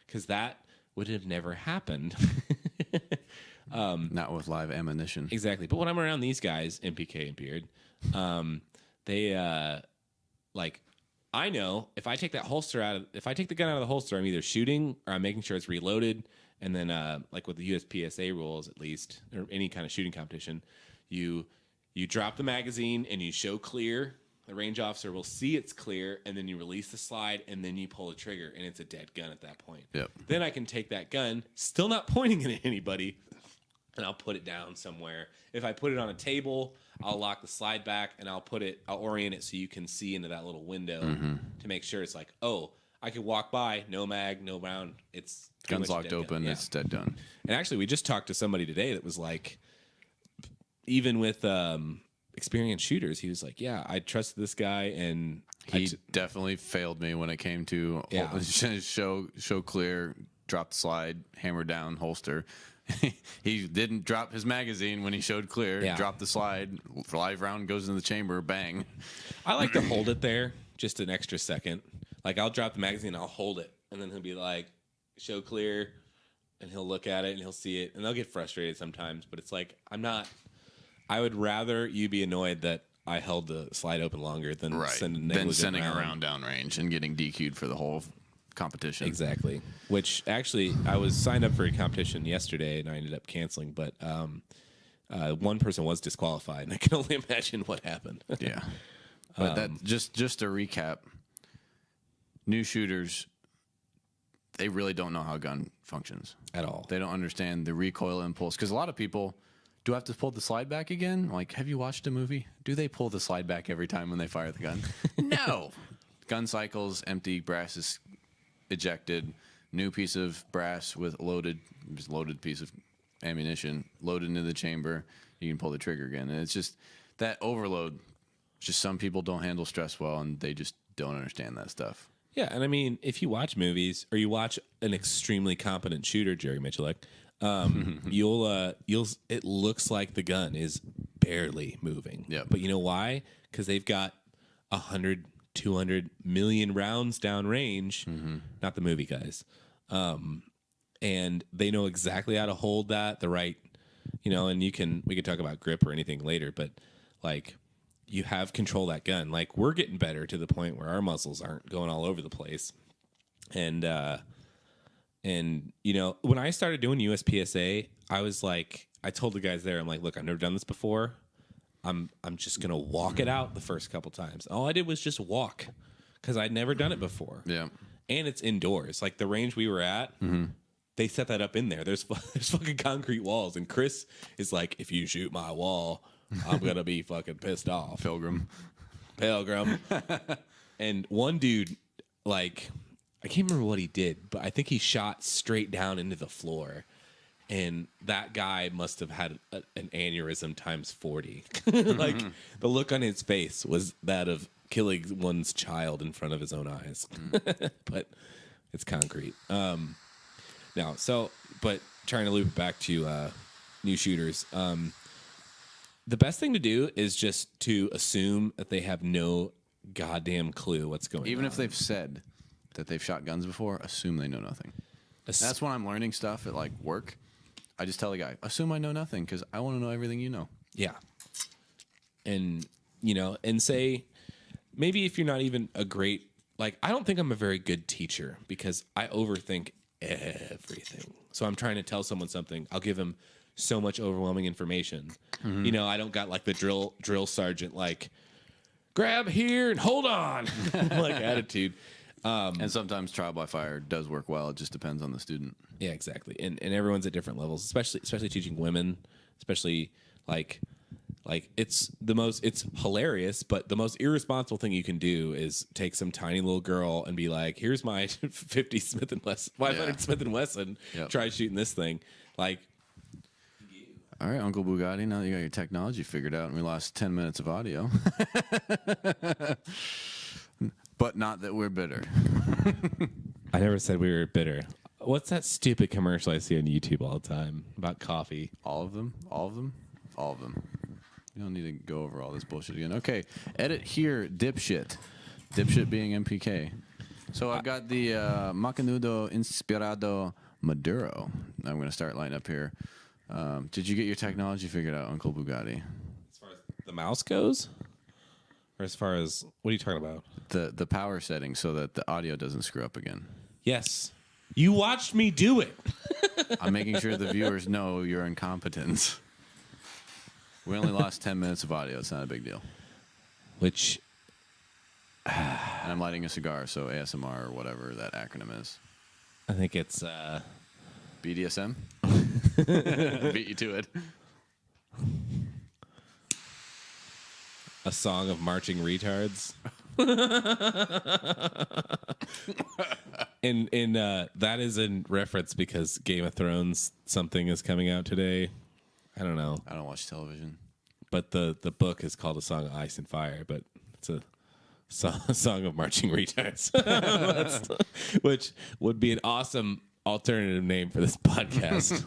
because that would have never happened. Not with live ammunition. Exactly. But when I'm around these guys, MPK and Beard, they like I know if I take the gun out of the holster, I'm either shooting or I'm making sure it's reloaded. And then like with the USPSA rules, at least, or any kind of shooting competition, you drop the magazine and you show clear. The range officer will see it's clear, and then you release the slide, and then you pull the trigger, and it's a dead gun at that point. Yep. Then I can take that gun, still not pointing it at anybody, and I'll put it down somewhere. If I put it on a table, I'll lock the slide back, and I'll orient it so you can see into that little window to make sure it's like, oh, I could walk by, no mag, no round. It's gun's locked open. It's dead done. And actually, we just talked to somebody today that was like, even with experienced shooters, he was like, yeah, I trusted this guy, and he definitely failed me when it came to show clear, drop the slide, hammer down, holster. He didn't drop his magazine when he showed clear. Drop the slide, live round goes in the chamber, bang. I like to hold it there just an extra second. Like I'll drop the magazine, I'll hold it, and then he'll be like, show clear, and he'll look at it and he'll see it, and they'll get frustrated sometimes. But it's like I would rather you be annoyed that I held the slide open longer than sending a round downrange and getting DQ'd for the whole competition. Exactly. Which actually, I was signed up for a competition yesterday and I ended up canceling. But one person was disqualified, and I can only imagine what happened. Yeah. But that just to recap, new shooters, they really don't know how a gun functions at all. They don't understand the recoil impulse, because a lot of people. Do I have to pull the slide back again? Like, have you watched a movie? Do they pull the slide back every time when they fire the gun? No. Gun cycles, empty, brass is ejected, new piece of brass with loaded piece of ammunition, loaded into the chamber, you can pull the trigger again. And it's just that overload, just some people don't handle stress well, and they just don't understand that stuff. Yeah, and I mean, if you watch movies or you watch an extremely competent shooter, Jerry Mitchellek, it looks like the gun is barely moving. Yeah. But you know why? Because they've got 100, 200 million rounds downrange. Not the movie guys. And they know exactly how to hold that the right, and we can talk about grip or anything later, but like you have control of that gun. Like we're getting better to the point where our muzzles aren't going all over the place. And when I started doing USPSA, I was like, I told the guys there, I'm like, look, I've never done this before. I'm just gonna walk it out the first couple times. All I did was just walk, because I'd never done it before. Yeah, and it's indoors. Like the range we were at, they set that up in there. There's fucking concrete walls, and Chris is like, if you shoot my wall, I'm gonna be fucking pissed off. Pilgrim. And one dude, like, I can't remember what he did, but I think he shot straight down into the floor. And that guy must have had an aneurysm times 40. Like, the look on his face was that of killing one's child in front of his own eyes. But it's concrete. But trying to loop it back to new shooters. The best thing to do is just to assume that they have no goddamn clue what's going on. Even if they've said, that they've shot guns before, assume they know nothing. That's when I'm learning stuff at like work. I just tell the guy, assume I know nothing because I want to know everything you know. Yeah. And, and say, maybe if you're not even a great, like, I don't think I'm a very good teacher because I overthink everything. So I'm trying to tell someone something. I'll give them so much overwhelming information. Mm-hmm. I don't got like the drill sergeant, like, grab here and hold on, like attitude. And sometimes trial by fire does work well. It just depends on the student. Yeah, exactly. And everyone's at different levels, especially teaching women, especially like it's hilarious, but the most irresponsible thing you can do is take some tiny little girl and be like, here's my 50 Smith & Wesson, 500 Smith & Wesson, try shooting this thing. Like, all right, Uncle Bugatti, now that you got your technology figured out and we lost 10 minutes of audio. But not that we're bitter. I never said we were bitter. What's that stupid commercial I see on YouTube all the time about coffee? All of them? All of them? All of them. You don't need to go over all this bullshit again. Okay, edit here, dipshit. Dipshit being MPK. So I've got the Macanudo Inspirado Maduro. I'm going to start lining up here. Did you get your technology figured out, Uncle Bugatti? As far as the mouse goes? Or as far as, what are you talking about? The power setting so that the audio doesn't screw up again. Yes. You watched me do it. I'm making sure the viewers know your incompetence. We only lost 10 minutes of audio. It's not a big deal. Which... And I'm lighting a cigar, so ASMR or whatever that acronym is. I think it's... BDSM? Beat you to it. A song of marching retards. and that is in reference because Game of Thrones something is coming out today. I don't know. I don't watch television. But the book is called A Song of Ice and Fire, but it's a song of marching retards. Which would be an awesome alternative name for this podcast.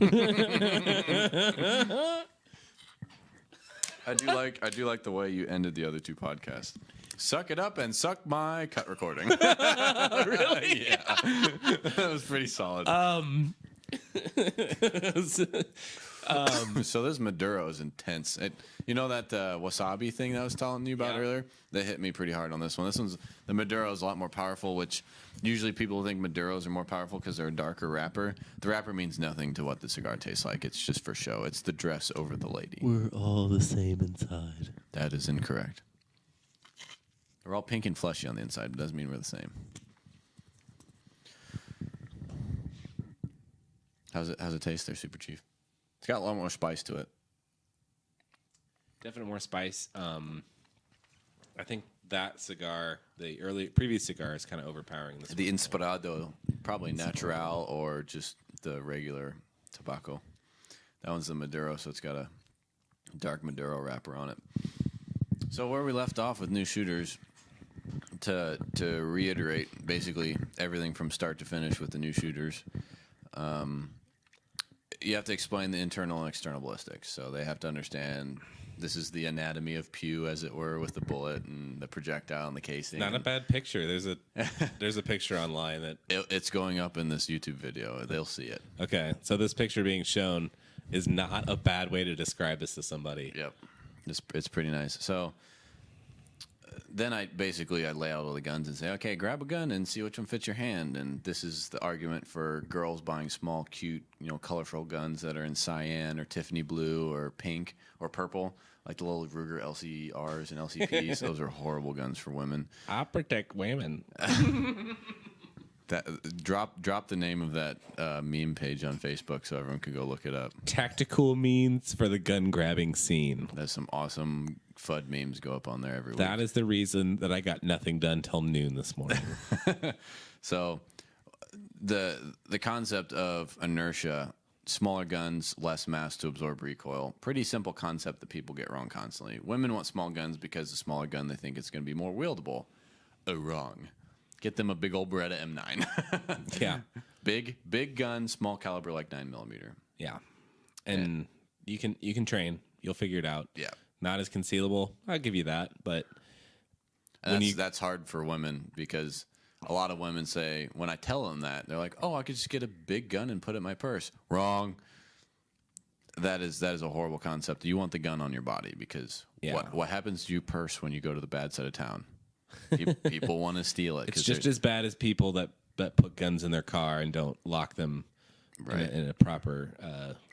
I do like the way you ended the other two podcasts. Suck it up and suck my cut recording. Really? Yeah. That was pretty solid. So this Maduro is intense. You know that wasabi thing that I was telling you about earlier? That hit me pretty hard on this one. The Maduro is a lot more powerful, which usually people think Maduros are more powerful because they're a darker wrapper. The wrapper means nothing to what the cigar tastes like. It's just for show. It's the dress over the lady. We're all the same inside. That is incorrect. We're all pink and fleshy on the inside, but doesn't mean we're the same. How's it taste there, Super Chief? It's got a lot more spice to it. Definitely more spice. I think that cigar, the previous cigar, is kind of overpowering this. The Inspirado, probably natural or just the regular tobacco. That one's the Maduro, so it's got a dark Maduro wrapper on it. So where we left off with new shooters, to reiterate basically everything from start to finish with the new shooters, you have to explain the internal and external ballistics. So they have to understand this is the anatomy of pew, as it were, with the bullet and the projectile and the casing. Not a bad picture. There's a picture online that it's going up in this YouTube video. They'll see it. Okay, so this picture being shown is not a bad way to describe this to somebody. Yep, it's pretty nice. So then I lay out all the guns and say, okay, grab a gun and see which one fits your hand. And this is the argument for girls buying small, cute, colorful guns that are in cyan or Tiffany blue or pink or purple, like the little Ruger LCRs and LCPs. Those are horrible guns for women. I protect women. That drop the name of that meme page on Facebook so everyone can go look it up. Tactical means for the gun grabbing scene. There's some awesome FUD memes go up on there every week. That is the reason that I got nothing done till noon this morning. So the concept of inertia, smaller guns, less mass to absorb recoil, pretty simple concept that people get wrong constantly. Women want small guns because the smaller gun, they think it's going to be more wieldable. Wrong. Get them a big old Beretta M9. Yeah. Big gun, small caliber, like 9mm. Yeah. And you can train. You'll figure it out. Yeah. Not as concealable. I'll give you that. But that's hard for women because a lot of women say, when I tell them that, they're like, oh, I could just get a big gun and put it in my purse. Wrong. That is a horrible concept. You want the gun on your body because what happens to your purse when you go to the bad side of town? People want to steal it. It's just as bad as people that put guns in their car and don't lock them in a proper...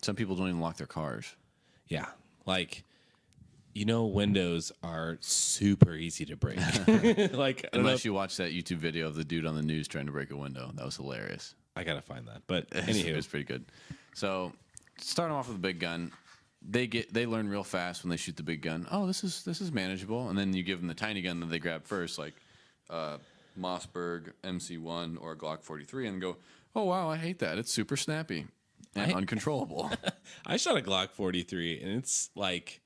Some people don't even lock their cars. Yeah. Like, windows are super easy to break. Like, unless you watch that YouTube video of the dude on the news trying to break a window. That was hilarious. I got to find that. But anywho. It's pretty good. So, starting off with a big gun, they learn real fast when they shoot the big gun. Oh, this is manageable. And then you give them the tiny gun that they grab first, like Mossberg MC1 or Glock 43, and go, oh, wow, I hate that. It's super snappy and uncontrollable. I shot a Glock 43, and it's like...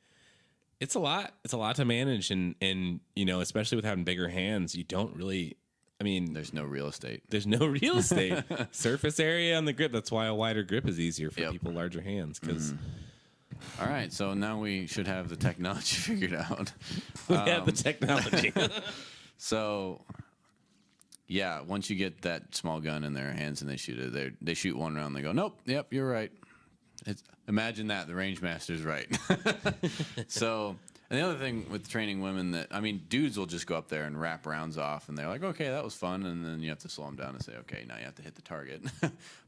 It's a lot. It's a lot to manage, and especially with having bigger hands, you don't really. I mean, there's no real estate. There's no real estate. Surface area on the grip. That's why a wider grip is easier for people with larger hands. Because. All right, so now we should have the technology figured out. We have the technology. So, yeah, once you get that small gun in their hands and they shoot it, they shoot one round. They go, nope, yep, you're right. Imagine that, the range master's right. So, and the other thing with training women dudes will just go up there and wrap rounds off, and they're like, okay, that was fun, and then you have to slow them down and say, okay, now you have to hit the target.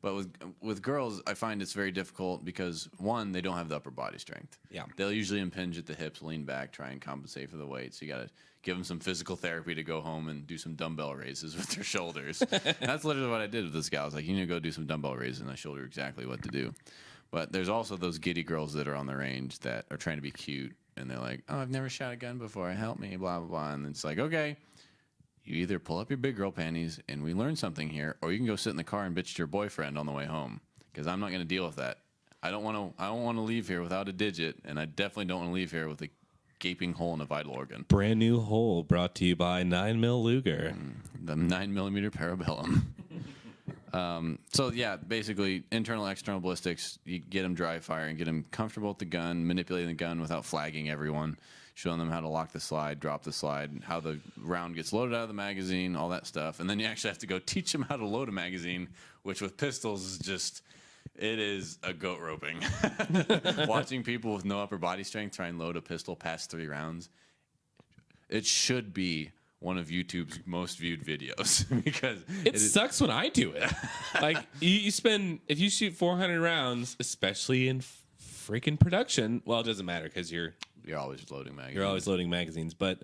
But with girls, I find it's very difficult because, one, they don't have the upper body strength. Yeah. They'll usually impinge at the hips, lean back, try and compensate for the weight, so you got to give them some physical therapy to go home and do some dumbbell raises with their shoulders. That's literally what I did with this guy. I was like, you need to go do some dumbbell raises, and I showed her exactly what to do. But there's also those giddy girls that are on the range that are trying to be cute, and they're like, oh, I've never shot a gun before. Help me, blah, blah, blah. And it's like, okay, you either pull up your big girl panties and we learn something here, or you can go sit in the car and bitch to your boyfriend on the way home, because I'm not going to deal with that. I don't want to leave here without a digit, and I definitely don't want to leave here with a gaping hole in a vital organ. Brand new hole brought to you by 9mm Luger. The 9mm Parabellum. So yeah, basically internal, external ballistics, you get them dry firing, get them comfortable with the gun, manipulating the gun without flagging everyone, showing them how to lock the slide, drop the slide, how the round gets loaded out of the magazine, all that stuff. And then you actually have to go teach them how to load a magazine, which with pistols is just, it is a goat roping. Watching people with no upper body strength try and load a pistol past 3 rounds, it should be one of YouTube's most viewed videos because it sucks when I do it. Like you spend, if you shoot 400 rounds, especially in freaking production, well, it doesn't matter because you're always loading magazines. You're always loading magazines, but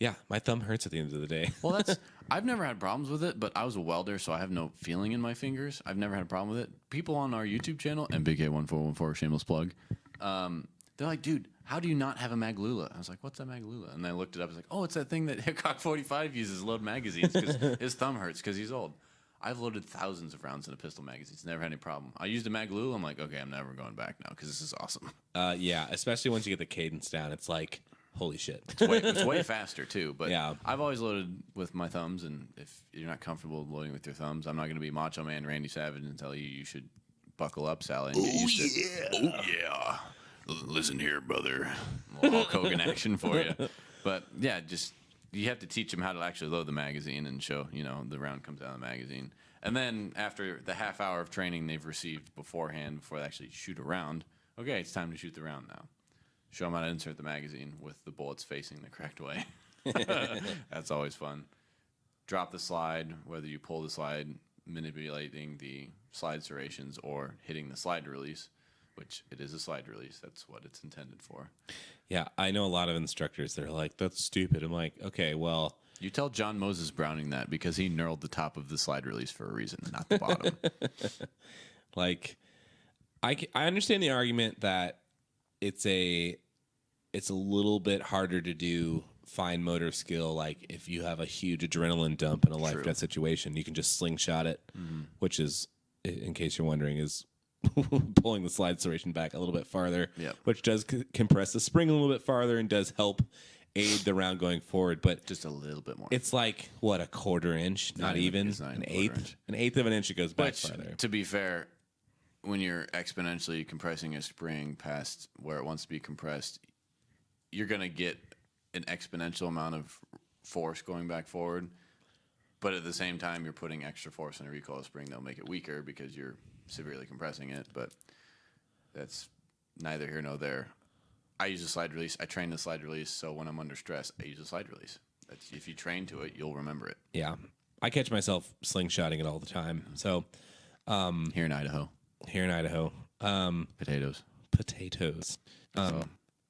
yeah, my thumb hurts at the end of the day. Well, I've never had problems with it, but I was a welder, so I have no feeling in my fingers. I've never had a problem with it. People on our YouTube channel, mpk.1414, shameless plug, they're like, dude, how do you not have a Maglula? I was like, what's a Maglula? And I looked it up. I was like, oh, it's that thing that Hickok 45 uses to load magazines because his thumb hurts because he's old. I've loaded thousands of rounds in a pistol magazine. It's never had any problem. I used a Maglula. I'm like, okay, I'm never going back now because this is awesome. Yeah, especially once you get the cadence down. It's like, holy shit. It's way faster, too. But yeah. I've always loaded with my thumbs, and if you're not comfortable loading with your thumbs, I'm not going to be Macho Man Randy Savage and tell you should buckle up, Sally, and get used to it. Oh, yeah. Listen here, brother. A little Hulk Hogan action for you. But, yeah, just you have to teach them how to actually load the magazine and show, the round comes out of the magazine. And then after the half hour of training they've received beforehand, before they actually shoot a round, okay, it's time to shoot the round now. Show them how to insert the magazine with the bullets facing the correct way. That's always fun. Drop the slide, whether you pull the slide, manipulating the slide serrations, or hitting the slide release, which it is a slide release. That's what it's intended for. Yeah, I know a lot of instructors that are like, that's stupid. I'm like, okay, well. You tell John Moses Browning that because he knurled the top of the slide release for a reason, not the bottom. Like, I understand the argument that it's a little bit harder to do fine motor skill. Like if you have a huge adrenaline dump in a life death situation, you can just slingshot it, which is, in case you're wondering, is pulling the slide serration back a little bit farther, which does compress the spring a little bit farther and does help aid the round going forward. But just a little bit more. It's like what, a quarter inch, not even an eighth of an inch. It goes back farther. To be fair, when you're exponentially compressing a spring past where it wants to be compressed, you're going to get an exponential amount of force going back forward. But at the same time, you're putting extra force in a recoil spring that'll make it weaker because you're severely compressing it. But that's neither here nor there. I use a slide release. I train the slide release, so when I'm under stress, I use a slide release. That's, if you train to it, you'll remember it. Yeah. I catch myself slingshotting it all the time. So Here in Idaho. Potatoes.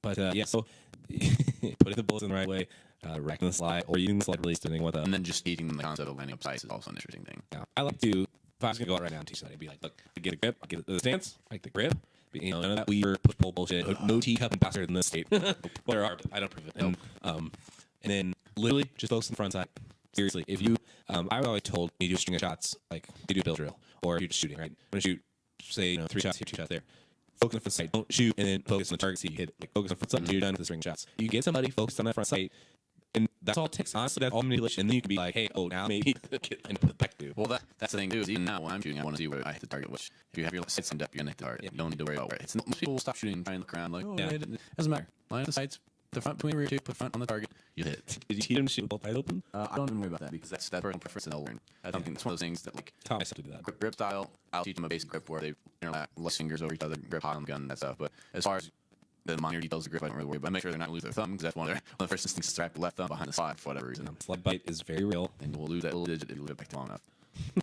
But yeah, so putting the bullets in the right way, racking the slide, or using the slide release, depending what the. And then just teaching the concept of lining up sights is also an interesting thing. Yeah, I like to, if I was going to go out right now and teach somebody, I'd be like, look, I get a grip, I get the stance, I get the grip. You know, none of that weaver, push-pull bullshit. No teacup and faster than this state. Well, there are, but I don't prove it. And then literally just focus on the front side. Seriously, if you, I was always told you do string shots, like you do a bill drill, or you're just shooting, right? When you shoot, say, 3 shots here, 2 shots there. Focus on the front sight. Don't shoot and then focus on the target so you hit. Like, focus on the front sight until you're done with the string shots. You get somebody focused on that front sight, and that's all it takes. Honestly, that's all manipulation. And then you can be like, hey, now maybe get and put it back to. Well, that's the thing too. Is even now when I'm shooting, I want to see where I hit the target. Which if you have your sights lined up, you're gonna hit the target. You don't need to worry about where it's. Most people will stop shooting and try and look around like, oh, yeah. It doesn't matter. Line up the sights, the front between the rear two, put front on the target, you hit. Did you teach them to shoot with both eyes open? I don't even worry about that because that's personal preference and they'll learn. I think it's one of those things that like Taught myself to do that. grip style. I'll teach them a basic grip where they less fingers over each other, grip high on the gun and that stuff. But as far as the minor details of grip, I don't really worry about. I make sure they're not going to lose their thumb because that's one of the first instincts to strap the left thumb behind the slide for whatever reason. Slide bite is very real. And you'll lose that little digit if you leave it back long enough.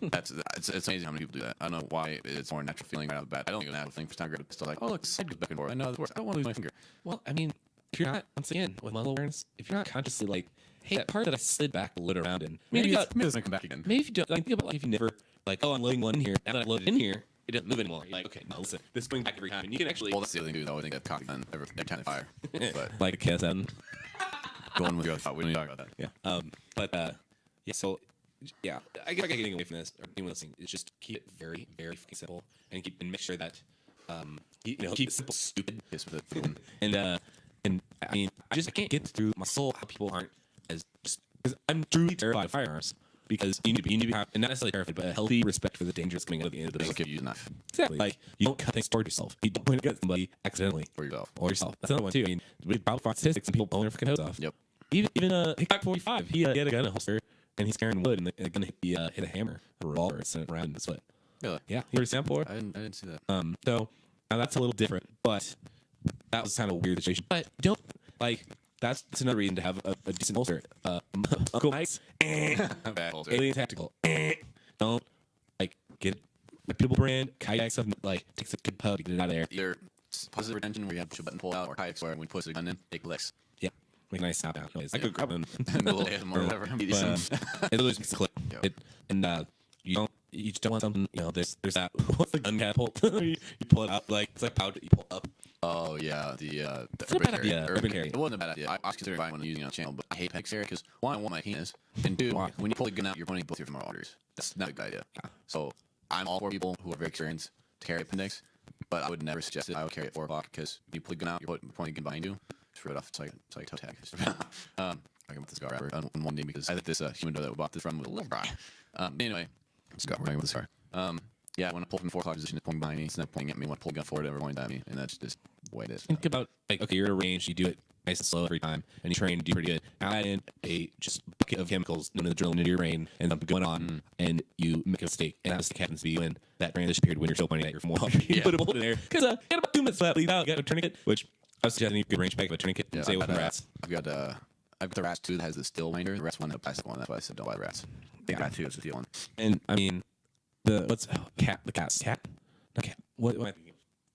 It's amazing how many people do that. I don't know why it's more natural feeling right out of the bat. I don't think it's a natural thing for time grip. It's still like, oh look, side goes back and forth. I know this works. I don't want to lose my finger. Well, I mean, if you're not, once again, with muscle awareness, if you're not consciously like, hey, that part that I slid back a little around in, maybe it's going to come back again. Maybe if you don't, like, think about like if you never, like, oh, I'm loading one in here, now that I loaded in here, it doesn't move anymore. You're like, okay, no, listen, this is going back every time, and you can actually. Well, that's the other thing too. I always think that cocky gun every time they fire. But like a KS7. going with your thought, we don't need to talk about that. Yeah. Yeah. So, yeah, I guess getting away from this or anyone listening is just keep it very, very fucking simple and make sure that keep it simple, stupid. Yes, with it. And I mean, I can't get through my soul how people aren't as just because I'm truly terrified of firearms. Because you need to have, and not necessarily terrified, but a healthy respect for the dangers coming out of the end of the day. Just use a knife. Exactly. Like, you don't cut things toward yourself. You don't point a gun at somebody accidentally. Or yourself. That's another one, too. I mean, we probably find statistics and people blowing their freaking hose off. Yep. Even Hickok 45, he had a gun in a holster, and he's carrying wood, and the gun hit a hammer, a revolver, and sent it around in his foot. Really? Yeah. You heard a sample for it? I didn't see that. So, now that's a little different, but that was kind of a weird situation. But don't, like... That's another reason to have a decent holster. Uncle Mike's Alien Tactical. Don't like get a reputable brand kayak stuff. Like takes a good pub to get it out of there. Either positive retention where you have a button pull out, or kayaks where when you push the gun in, take licks. Yeah, make a nice snap out noise. I could grab them. And a little ASMR or whatever. It loses makes a clip. And you just don't want something. There's that. What's the gun catapult? You pull it out like it's like powder. You pull up. Oh yeah, the urban carry. It wasn't a bad idea. I was considering buying one and using it on the channel, but I hate peg carry because one, I want my penis, and two, when you pull the gun out, you're pointing both your femoral arteries. That's not a good idea. Yeah. So I'm all for people who are very experienced to carry appendix, but I would never suggest it. I would carry it at 4 o'clock because you pull the gun out, you're pointing the gun behind you. Just rip it off. It's like toe tag. I can put the scar wrapper on one day because I think this humidor that we bought this from was a little dry. Anyway, Scott, we're going with the scar. Yeah, when I pull from the 4 o'clock position, it's pulling behind me. It's not pointing at me. When I pull the gun forward, ever pointing at me, and that's just the way it is. Think about like, okay, you're at a range, you do it nice and slow every time, and you train to do pretty good. Now add in a just bucket of chemicals known as drilling into your brain, and something going on, and you make a mistake, and that mistake happens to be when that transition period when you're still pointing at your femoral artery. You put a bullet in there because you got about 2 minutes left. Leave out. You got a tourniquet, which I was suggesting you could range back with a tourniquet. Yeah, stay away from rats. I've got the rats too that has the steel winder. The rats one, the plastic one. That's why I said don't buy the rats. Big rat too is the steel one. And I mean. The cat's cat? No, cat. What am I thinking?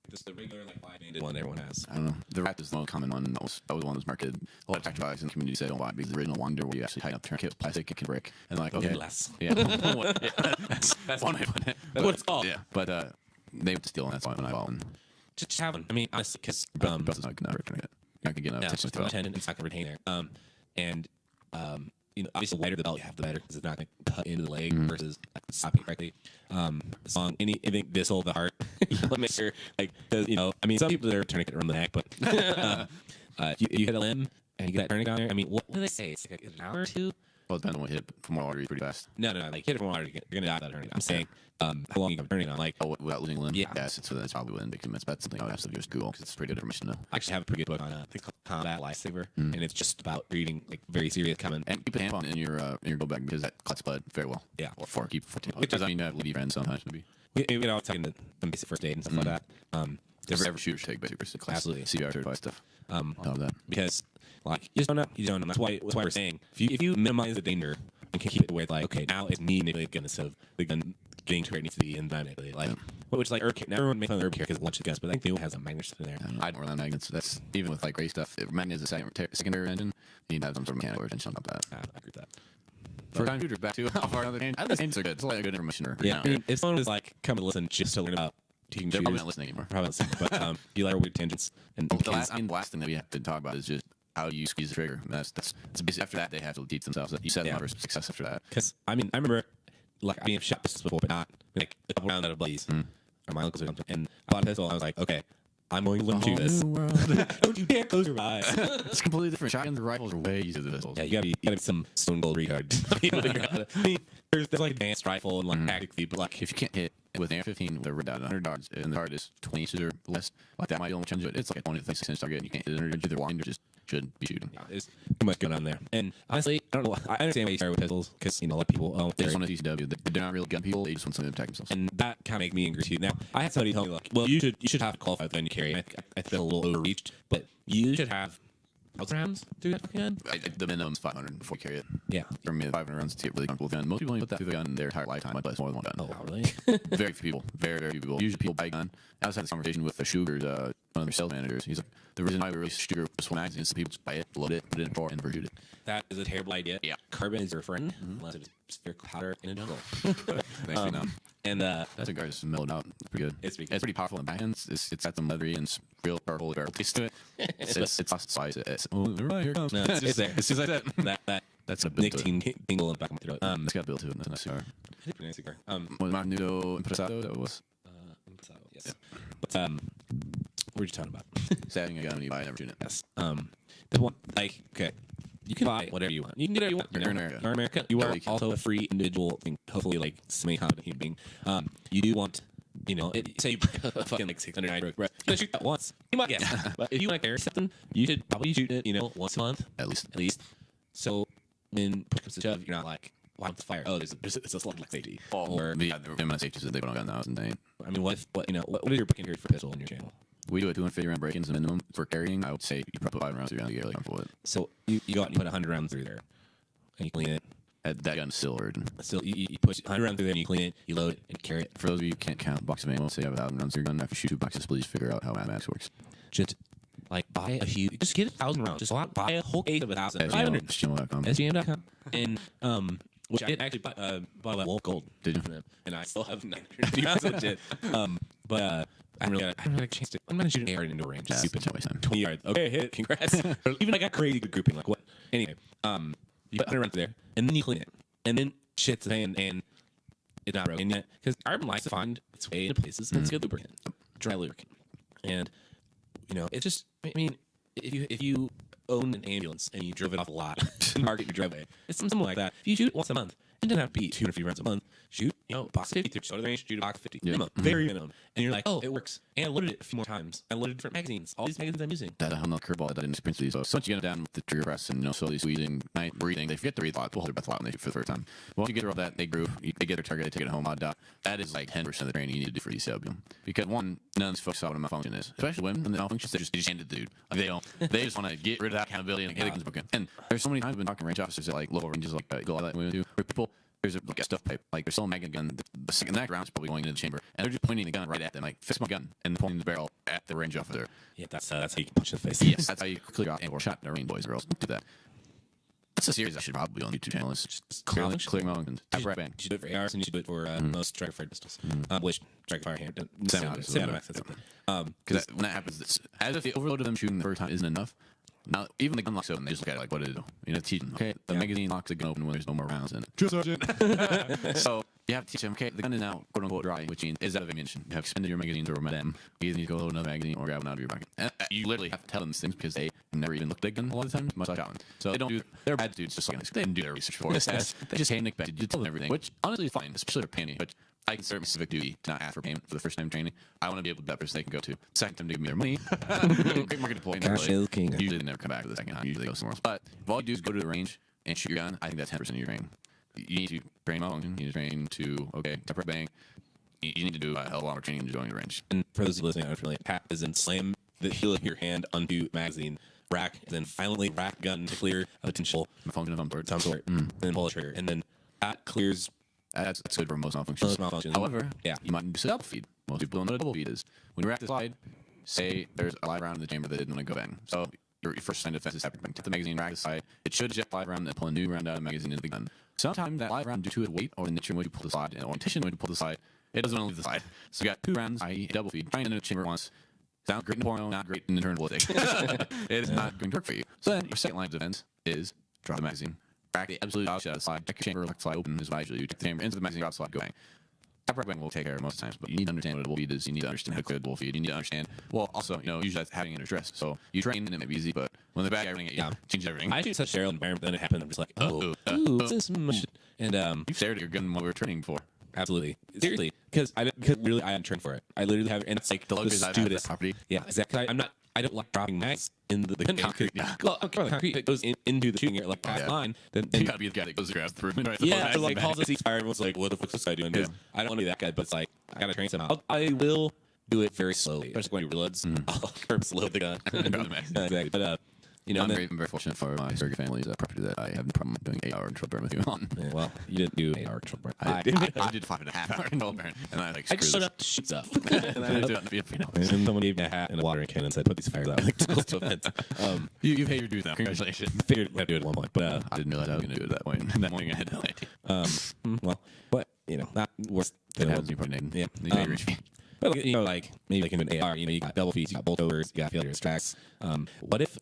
Just the regular, like, wide-banded one everyone has. I don't know. The rat is the most common one. That was one that was marketed. A lot of tactical guys in the community say don't buy it because the original winder where you actually tighten up the tourniquet with plastic, it can break. And like, okay. Less. Yeah. That's one way to put it. That's what it's called. Yeah. But they would steal, and that's why when I bought one. Just have one. I mean, honestly, because... It's not going to tourniquet. You're not going to get enough attention to it. It's not going to retain there. Obviously, the wider the belt you have, the better, because it's not going to cut into the leg versus stopping correctly. Anything this whole the heart, you want to make sure, like, because some people are tourniquet around the neck, but you hit a limb and you get that tourniquet on there. I mean, what do they say? It's like an hour or two Well, it depends on what hit femoral artery pretty fast. No. Like hit it from water, you're gonna die without turning. I'm saying, how long you can turn it on? Like, Without losing a limb? Yeah. Yes, that's probably within victim. That's something I would have to just Google because it's pretty good information to know. I actually have a pretty good book on I think called Combat Lifesaver, and it's just about reading like very serious common. And keep a tampon in your go bag because that clots blood very well. Yeah. Or keep 14. Because I mean, you have lady friends sometimes maybe. We all talking to some basic first aid and stuff like that. Every shooter should take basic first aid class. Absolutely. CPR certified stuff. All of that. Because like you just don't know. You don't know. That's why we're saying if you minimize the danger and can keep it where like okay now it's me manipulating the gun instead of the gun getting to where it needs to be and manipulated. Like which like herb care. Now everyone makes fun of herb care because it launches guns, but I think it has a magnet in there. I don't rely on magnets. That's even with like gray stuff. If magnet is a secondary engine, you need to have some sort of mechanical retention on that. I agree with that. For time shooters, back to how far another hand. I think the hands are good. It's a lot of good information. Yeah, I mean, if someone was like come and listen just to learn about teaching They're shooters, probably not listening anymore. probably not listening, but you like weird tangents and The last thing that we have to talk about is just how you squeeze the trigger. That's basically after that they have to teach themselves that you set them up for success after that. because I mean I remember like I've shot pistols before, but not like a couple rounds out of blaze or my uncle's or something. And I bought a pistol. And I was like, okay, I'm going to learn to do this. Don't you dare close your eyes. It's completely different. Shotguns and rifles are way easier than pistols. Yeah, you gotta be some stone cold retard. to be able to figure out I mean, there's like advanced rifle and like tactic feed, but like If you can't hit with an AR-15 with a red dot at 100 yards and the target is 20 inches or less, like that might be a little challenge. It's like a 20 to 36 inch target and you can't hit it under either line or just should be shooting. yeah, there's too much going on there. And honestly, I don't know. I understand why you start with pistols because you know a lot of people They just want to TCW. They're not real gun people. They just want something to protect themselves. and that kind of make me angry too. Now, I had somebody tell me like, well, you should have a qualified gun you carry. I feel a little overreached, but you should have 1,000 rounds through that fucking gun. The minimum is 500 before you carry it. Yeah. For me, 500 rounds to get really comfortable with the gun. Most people only put that through the gun their entire lifetime, much less more than one gun. Oh, wow, really? Very few people. Very, very few people. Usually people buy a gun. I was having this conversation with Sugar's, one of their sales managers. He's like, the reason why we release Sugar with one magazine is that people just buy it, load it, put it in a drawer, and never shoot it. That is a terrible idea. Yeah. Carbon is your friend, unless it's spherical powder in a jungle. Thanks for now. And That cigar is mellowed out. It's pretty good. It's pretty It's pretty powerful in the back end. It's got some leathery and real barrel taste to it. It's lost spice. Right, here it comes. no, it's there. As soon as I said that that's a build to it. nicotine tingle in the back of my throat. It's got a build to it. That's a nice cigar. It's a pretty nice cigar. Was Magnudo Impresado? That was Yes. But what were you talking about? saving a gun when you buy it, never shoot it. Yes. The one like okay, you can buy whatever you want. You can do whatever you want. You're in America. You're in America. You are Yeah, you can. also a free individual, and hopefully like semi-competent human being. You do want. You know, say you buy a fucking like 600 right? You gotta shoot that once. You might guess, but if you want to carry something, you should probably shoot it. You know, once a month At least. at least. So when push comes to shove, you're not like, why the fire? Oh, it's a slug like safety. Or The amount of safeties that they put on gun now is insane. I mean, what you know? What is your break-in period for pistol on your channel? We do a 250 round break-ins minimum for carrying. I would say you probably put 5 rounds through to get really comfortable with it. So you go out and you put 100 rounds through there, and you clean it. That gun's still ordered. Still, you put 100 rounds through there, and you clean it, you load it, and carry it. For those of you who can't count box of ammo, say you have 1,000 rounds in your gun. After you shoot 2 boxes, please figure out how max works. Just like buy a huge, just get 1,000 rounds. Just buy a whole case of 1,000. 500. SGM.com. SGM.com. And which I did actually buy that Wolf Gold. Did you? From them, and I still have 950 rounds of legit. But I haven't really got a chance to. I'm gonna shoot an AR into a range. That's Stupid. no waste of time. 20 yards. Okay, hit. Congrats. Even I got crazy good grouping. Like what? Anyway, you put 100 rounds there, and then you clean it, and then shit's and it's not broken yet because carbon likes to find its way into places. And it's good lubricant, dry lubricant, and you know it's just. I mean, if you owned an ambulance and you drove it off a lot to market your driveway, it's something like that. If you shoot it once a month, it doesn't have to be 250 rounds a month. Shoot, box 50 through. Go to the range, shoot a box 50. Yeah. Minimum, very minimum. And you're like, oh, it works. And I loaded it a few more times. I loaded different magazines. All these magazines I'm using. That another curveball that I didn't experience these. So once you get them down with the trigger press and slowly squeezing, night breathing, they forget to breathe a lot. They'll hold their breath a lot when they shoot for the first time. Once you get through all that, they groove. They get their target. They take it home. Odd dot. That is like 10% of the training you need to do for DCW. Because one, none of these folks saw what a malfunction is. Especially women when the malfunctions, they just hand it to the dude. Like they don't. They just want to get rid of that accountability and get it broken. And there's so many times I've been talking to range officers at like local ranges like go that way too, where people. There's like a stuff pipe, like there's still a magnet gun. The second that round is probably going into the chamber, and they're just pointing the gun right at them, like fix my gun, and pointing the barrel at the range officer. Yeah, that's how you can punch in the face. Yes, that's how you clear out and or shot the range boys or girls. Do that. That's a series I should probably on YouTube channel. It's just clear malfunctions. Right bang. You should do it for ARs and you should do it for most striker-fired pistols. Which striker-fire hand Semi-auto. semi-automatic said something. Because when that happens, as if the overload of them shooting the first time isn't enough. Now, even the gun locks open, they just look at it like, what did it do? You know, teach them, okay, the magazine locks the gun open when there's no more rounds in it. Drill sergeant. So you have to teach them, okay, the gun is now quote unquote dry, which means is out of ammunition. You have expended your magazines or them. You either need to go load another magazine or grab one out of your pocket. And you literally have to tell them these things because they never even looked at gun a lot of times, much like shotgun. So they don't do. They're bad dudes. Just like they didn't do their research for us. They just hand back. You tell them everything, which honestly is fine, especially for painting. But I consider it my civic duty to not ask for payment for the first time training. I want to be able to be that person they can go to. Second time to give me their money. Great market deployment. Usually they never come back for the second time. Usually they go somewhere else. But if all you do is go to the range and shoot your gun, I think that's 10% of your training. You need to train my function. You need to train to separate bang. You need to do a hell of a lot more training to join the range. And for those of you listening, I don't really tap is in slam the heel of your hand onto magazine rack, and then violently rack gun to clear a potential some sort, and then pull the trigger, and then that clears. That's good for most malfunctions. However, yeah, you might do a double feed. Most people don't know what a double feed is. When you rack the slide, say there's a live round in the chamber that didn't want to go bang. So your first line of defense is separate bang. Tap the magazine, rack the slide. It should eject live round and pull a new round out of the magazine into the gun. Sometimes that live round, due to its weight or the nature in which you pull the slide, and orientation when you pull the slide, it doesn't want to leave the slide. So you got 2 rounds, i.e. double feed, trying into the chamber at once. Sounds great in porno, not great in internal politics. It is not going to work for you. So then your second line of defense is drop the magazine. Rack the absolute dog shit out of the slide. Check your chamber, lock the slide open is what I usually do. Check the chamber into the magazine, drop the slide, go bang. Tap bang will take care of it most times, but you need to understand what a double feed is. You need to understand how to clear the double feed. You need to understand, well, also, usually that's having an address. So you train and it may be easy, but when the bad guy running at you, change everything. I shoot such sterile environment, then it happened. I'm just like, what's this much? And you stared at your gun while we were training before. Absolutely, seriously, because really I am trained for it. I literally have, and it's like the stupidest property. Yeah, exactly. I don't like dropping mags in the concrete. Well, okay, concrete. If it goes into the shooting area, like past line, then you gotta be the guy that goes across the room. Right, yeah, so like calls us each fire. Everyone's like, "What the fuck's this guy doing?" I don't want to be that guy, but it's like I gotta train somehow. I will do it very slowly. Especially when you reloads, I'll purpose load the gun. Exactly, but I'm very fortunate for my surrogate family's property that I have no problem doing 8-hour troll burn with you on. Yeah, well, you didn't do 8-hour troll burn. I did 5.5 hour troll burn, and I I just showed up to shoot stuff. And then someone gave me a hat and a watering can and said, "Put these fires out." You paid your dues now. Congratulations. Figured I'd do it at one point, but I didn't realize I was going to do it that way. That morning I had no idea. Well, but not worth. It happens. You probably named. Yeah. But like maybe like in an AR, you got double feeds, you got bolt overs, you got failure tracks. What if?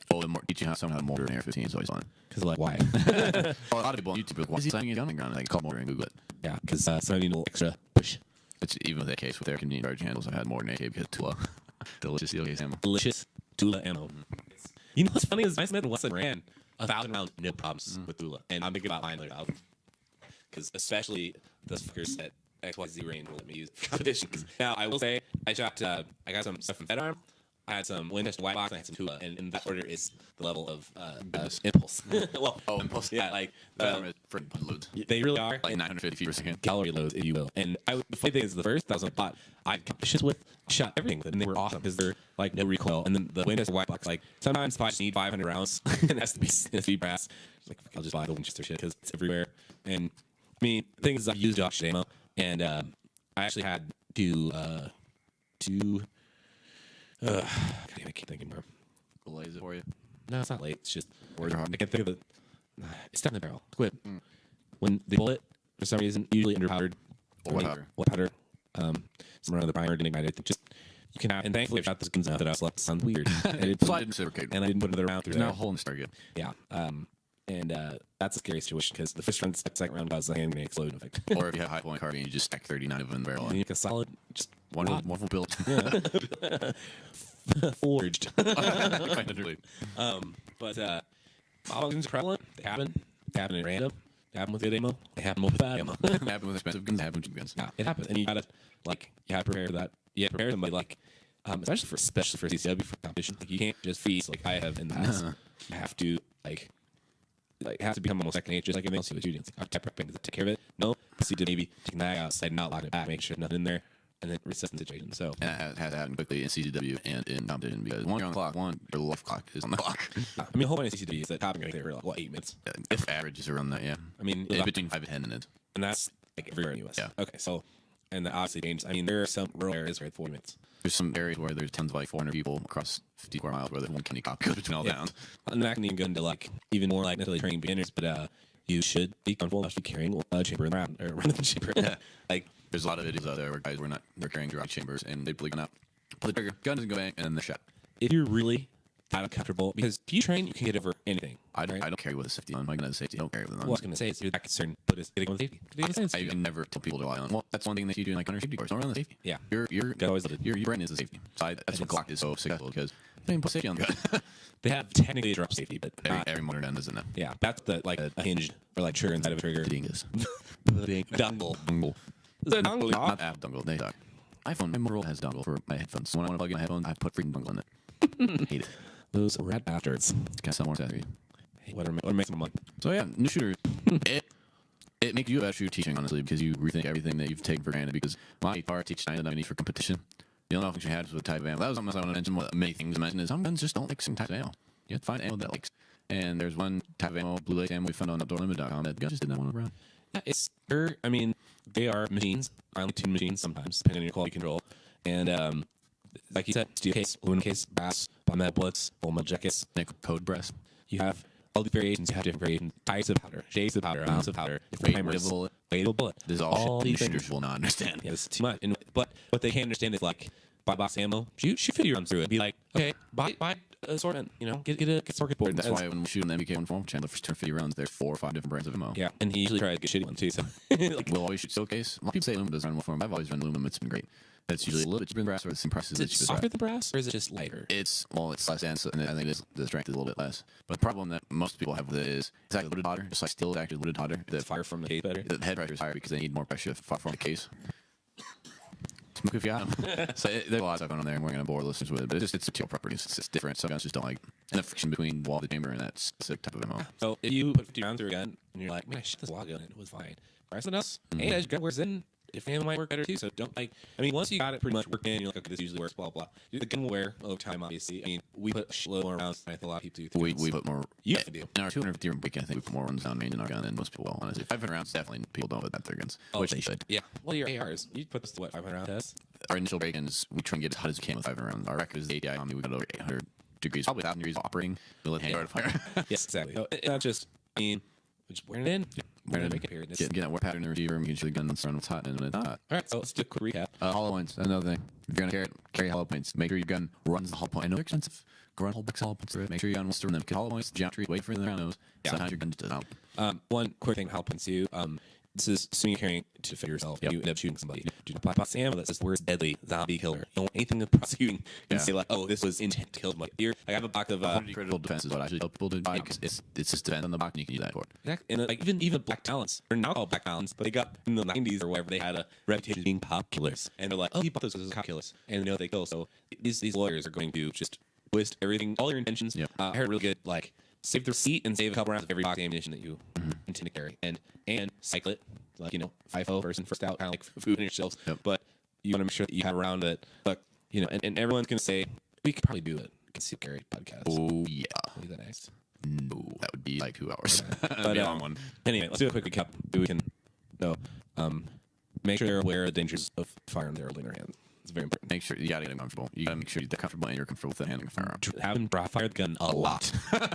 Teach you how somehow to mortar an AR-15 is always fun. Because like why? A lot of people on YouTube are like, why is he sliding his gun on the ground? Like call mortar and Google it. Yeah, because somebody need a little extra push. It's even with that case with their convenient charge handles, I've had more than AK because Tula, delicious steel case ammo. Delicious Tula ammo. You know what's funny is my Smith & Wesson ran 1,000 rounds, no problems with Tula, and I'm thinking about buying another 1,000 because especially those fuckers at XYZ range will let me use competition. Now I will say I got some stuff from FedArm. I had some Winchester White Box and I had some Tula, and in that order is the level of impulse. Impulse. Yeah, like for loads. They really are like 950 feet per second. Calorie loads, if you will. And the funny thing is, the first 1,000 pot, I had competitions with, shot everything, and they were awesome because they're like no recoil. And then the Winchester White Box, like sometimes if I just need 500 rounds, and it has to be brass. Like I'll just buy the Winchester shit because it's everywhere. And I mean, the thing is, I've used auction ammo, and I actually had to God damn, I keep thinking, bro. Lays it for you. No, it's not late. It's just Words are hard. I can't think of it. It's down the barrel. Quit. When the bullet, for some reason, usually underpowdered. What powder? Somewhere on the primer didn't ignite it. Just you can have. And thankfully, I shot this guns out that I was left. Sounds weird. So I didn't reciprocate. And I didn't put another round through there. There's no hole in the target. Yeah. And that's a scary situation because the first round, second round was the hand grenade explosion effect. Or if you have high point carbine, you just stack 39 of them in the barrel. And you get a solid, just wonderful build. Yeah. Forged. Kind of really. But malfunctions are prevalent. They happen. They happen at random. They happen with good ammo. They happen with bad ammo. They happen with expensive guns. They happen with cheap guns. Yeah, it happens, and you gotta prepare for that. You have to prepare somebody especially for CCW for competition. Like, you can't just freeze like I have in the past. I have to have to become almost second nature, just like everything else you do. It's like, I'm prepping to take care of it. No, so you did maybe take the mag outside, not lock it back, make sure nothing in there, and then reset the situation. So and it had to happen quickly in CCW and in competition because one, you're on the clock. One, your life clock is on the clock. I mean, the whole point of CCW is that topping going to take for 8 minutes. If average is around that, yeah. I mean, between 5 and 10 minutes, and that's like everywhere in the US. Yeah. Okay, so and obviously games. I mean, there are some rural areas where it's 40 minutes. There's some areas where there's tons of 400 people across 50 square miles where there's one Kenny cop goes between all towns. And that can even go into even more necessarily training beginners, but you should be comfortable actually carrying a chamber around the chamber. Yeah. There's a lot of videos out there where guys they're carrying dry chambers and they bleed out. Pull the trigger, gun doesn't go bang, and then they're shot. If you're really that uncomfortable because if you train, you can get over anything. I don't carry with a safety on. I'm gonna safety. I don't carry with Well, I was going to say, it's that concern, but it's getting on safety. I never tell people to rely on. Well, that's one thing that you do in like under safety course. Don't rely on the safety. Yeah. Your always brain is the safety. So that's what Glock is so successful because they didn't put safety on the gun. They have technically a drop safety, but every modern gun doesn't know. yeah, that's the like a hinged or like trigger inside of a trigger. Dingus. Dongle. It's a dongle. Not app dongle. They suck. iPhone, my Motorola has dongle for my headphones. So when I want to plug in my headphones, I put freaking dongle in it. Hate it. Those rat bastards. It's kind of somewhere accessory. Hey, what makes them like? So yeah, new shooters. It makes you a better shooter teaching, honestly, because you rethink everything that you've taken for granted. Because my part teach 9 need for competition. The only function you had was with type of ammo. That was something else I want to mention. One of the many things I mentioned is some guns just don't like certain types of ammo. You have to find ammo that likes. And there's one type of ammo, blue lace ammo, we found on outdoorlimit.com that gun just did not want to run. Yeah, I mean, they are machines, finely tuned machines sometimes, depending on your quality control. And like you said, steel case, aluminum case, brass, bomblet bullets, full jackets, Nickel code breast. You have all the variations. You have different variations, types of powder, shades of powder, amounts of powder, different timers, weight of bullet. This is all shit shooters will not understand. Yeah, this is too much. But what they can't understand is like buy box ammo, shoot 50 rounds through it. Be like, okay, buy assortment. You know, get a circuit board. That's why when we shoot an mpk form, Chandler first turn 50 rounds. There's 4 or 5 different brands of ammo. Yeah, and he usually tries to get shitty one too. So like, we'll always shoot steel case. A lot of people say aluminum does run well for them. I've always run aluminum. It's been great. That's usually a little bit cheaper than brass, or it's impressive. is it softer than brass, or is it just lighter? It's less dense, and I think the strength is a little bit less. But the problem that most people have with it is it's actually loaded hotter, just like steel is actually loaded hotter. The fire from the case better. The head pressure is higher because they need more pressure from the case. Smoke if you got them. So there's a lot of stuff on there, and we're going to bore listeners with it. But it's material properties. It's different. Some guns just don't like, and the friction between the wall of the chamber and that specific type of ammo. So if you put 50 rounds through a gun, and you're like, man, I shot this log gun, and it was fine. Try something else, and as your gun wears in, if ammo might work better too. So don't like. I mean, once you got it pretty much working, you're like, okay, this usually works. Blah blah. The gun will wear over time, obviously. I mean, we put a shitload more rounds than I think a lot of people do. We put more. You have to do. In our 250 round break, I think we put more rounds down range in our gun than most people will. Honestly, 500 rounds definitely people don't put that their guns, which they should. Yeah. Well, your ARs, you put this to what 500 round test. Our initial break-ins, we try and get as hot as we can with 500 rounds. Our record is the ATI Omni. We got over 800 degrees, probably 1,000 degrees of operating. We'll let hang fire. Yes, exactly. So, not just. I mean, we're just wearing it in. We're gonna make it period. Get that warp pattern in the receiver, and we can shoot the gun and run what's hot and when it's not. All right, so let's do a quick recap. Hollow points, another thing. If you're gonna carry hollow points, make sure your gun runs the hollow point. I know they're expensive. Go run whole box hollow points through it. Make sure your gun wants to run them. Because hollow points, geometry, wait for the round nose. Yeah. Sometimes your gun just doesn't help. One quick thing, help points too. This is assuming you're carrying to defend yourself. Yep. You end up shooting somebody. Do the black box ammo that says where's deadly zombie killer. You don't want anything to prosecuting and say like, oh, this was intent to kill somebody. Here, I have a box of critical defense is what I actually tell people to buy because it's just defense on the box and you can use that for it. And like even black talents. They're now called black talents, but they got in the 90s or whatever. They had a reputation of being cop killers, and they're like, oh, you bought those as cop killers, and they know they kill. So these lawyers are going to just twist everything, all your intentions. Yep. I heard really good like save the receipt and save a couple rounds of every box of ammunition that you intend to carry, and cycle it. Like, you know, FIFO, first out, kind of like food on your shelves. Yep. But you want to make sure that you have around that, look, you know, and everyone's going to say, we could probably do it. Concealed carry podcast. Oh, yeah. We'll do that next. No, that would be like 2 hours. But be a long one. Anyway, let's do a quick recap. We can make sure they're aware of the dangers of firearm they're holding in their hand. It's very important. Make sure you got to get them comfortable. You got to make sure they're comfortable and you're comfortable with handling a firearm. Having fired the gun a lot.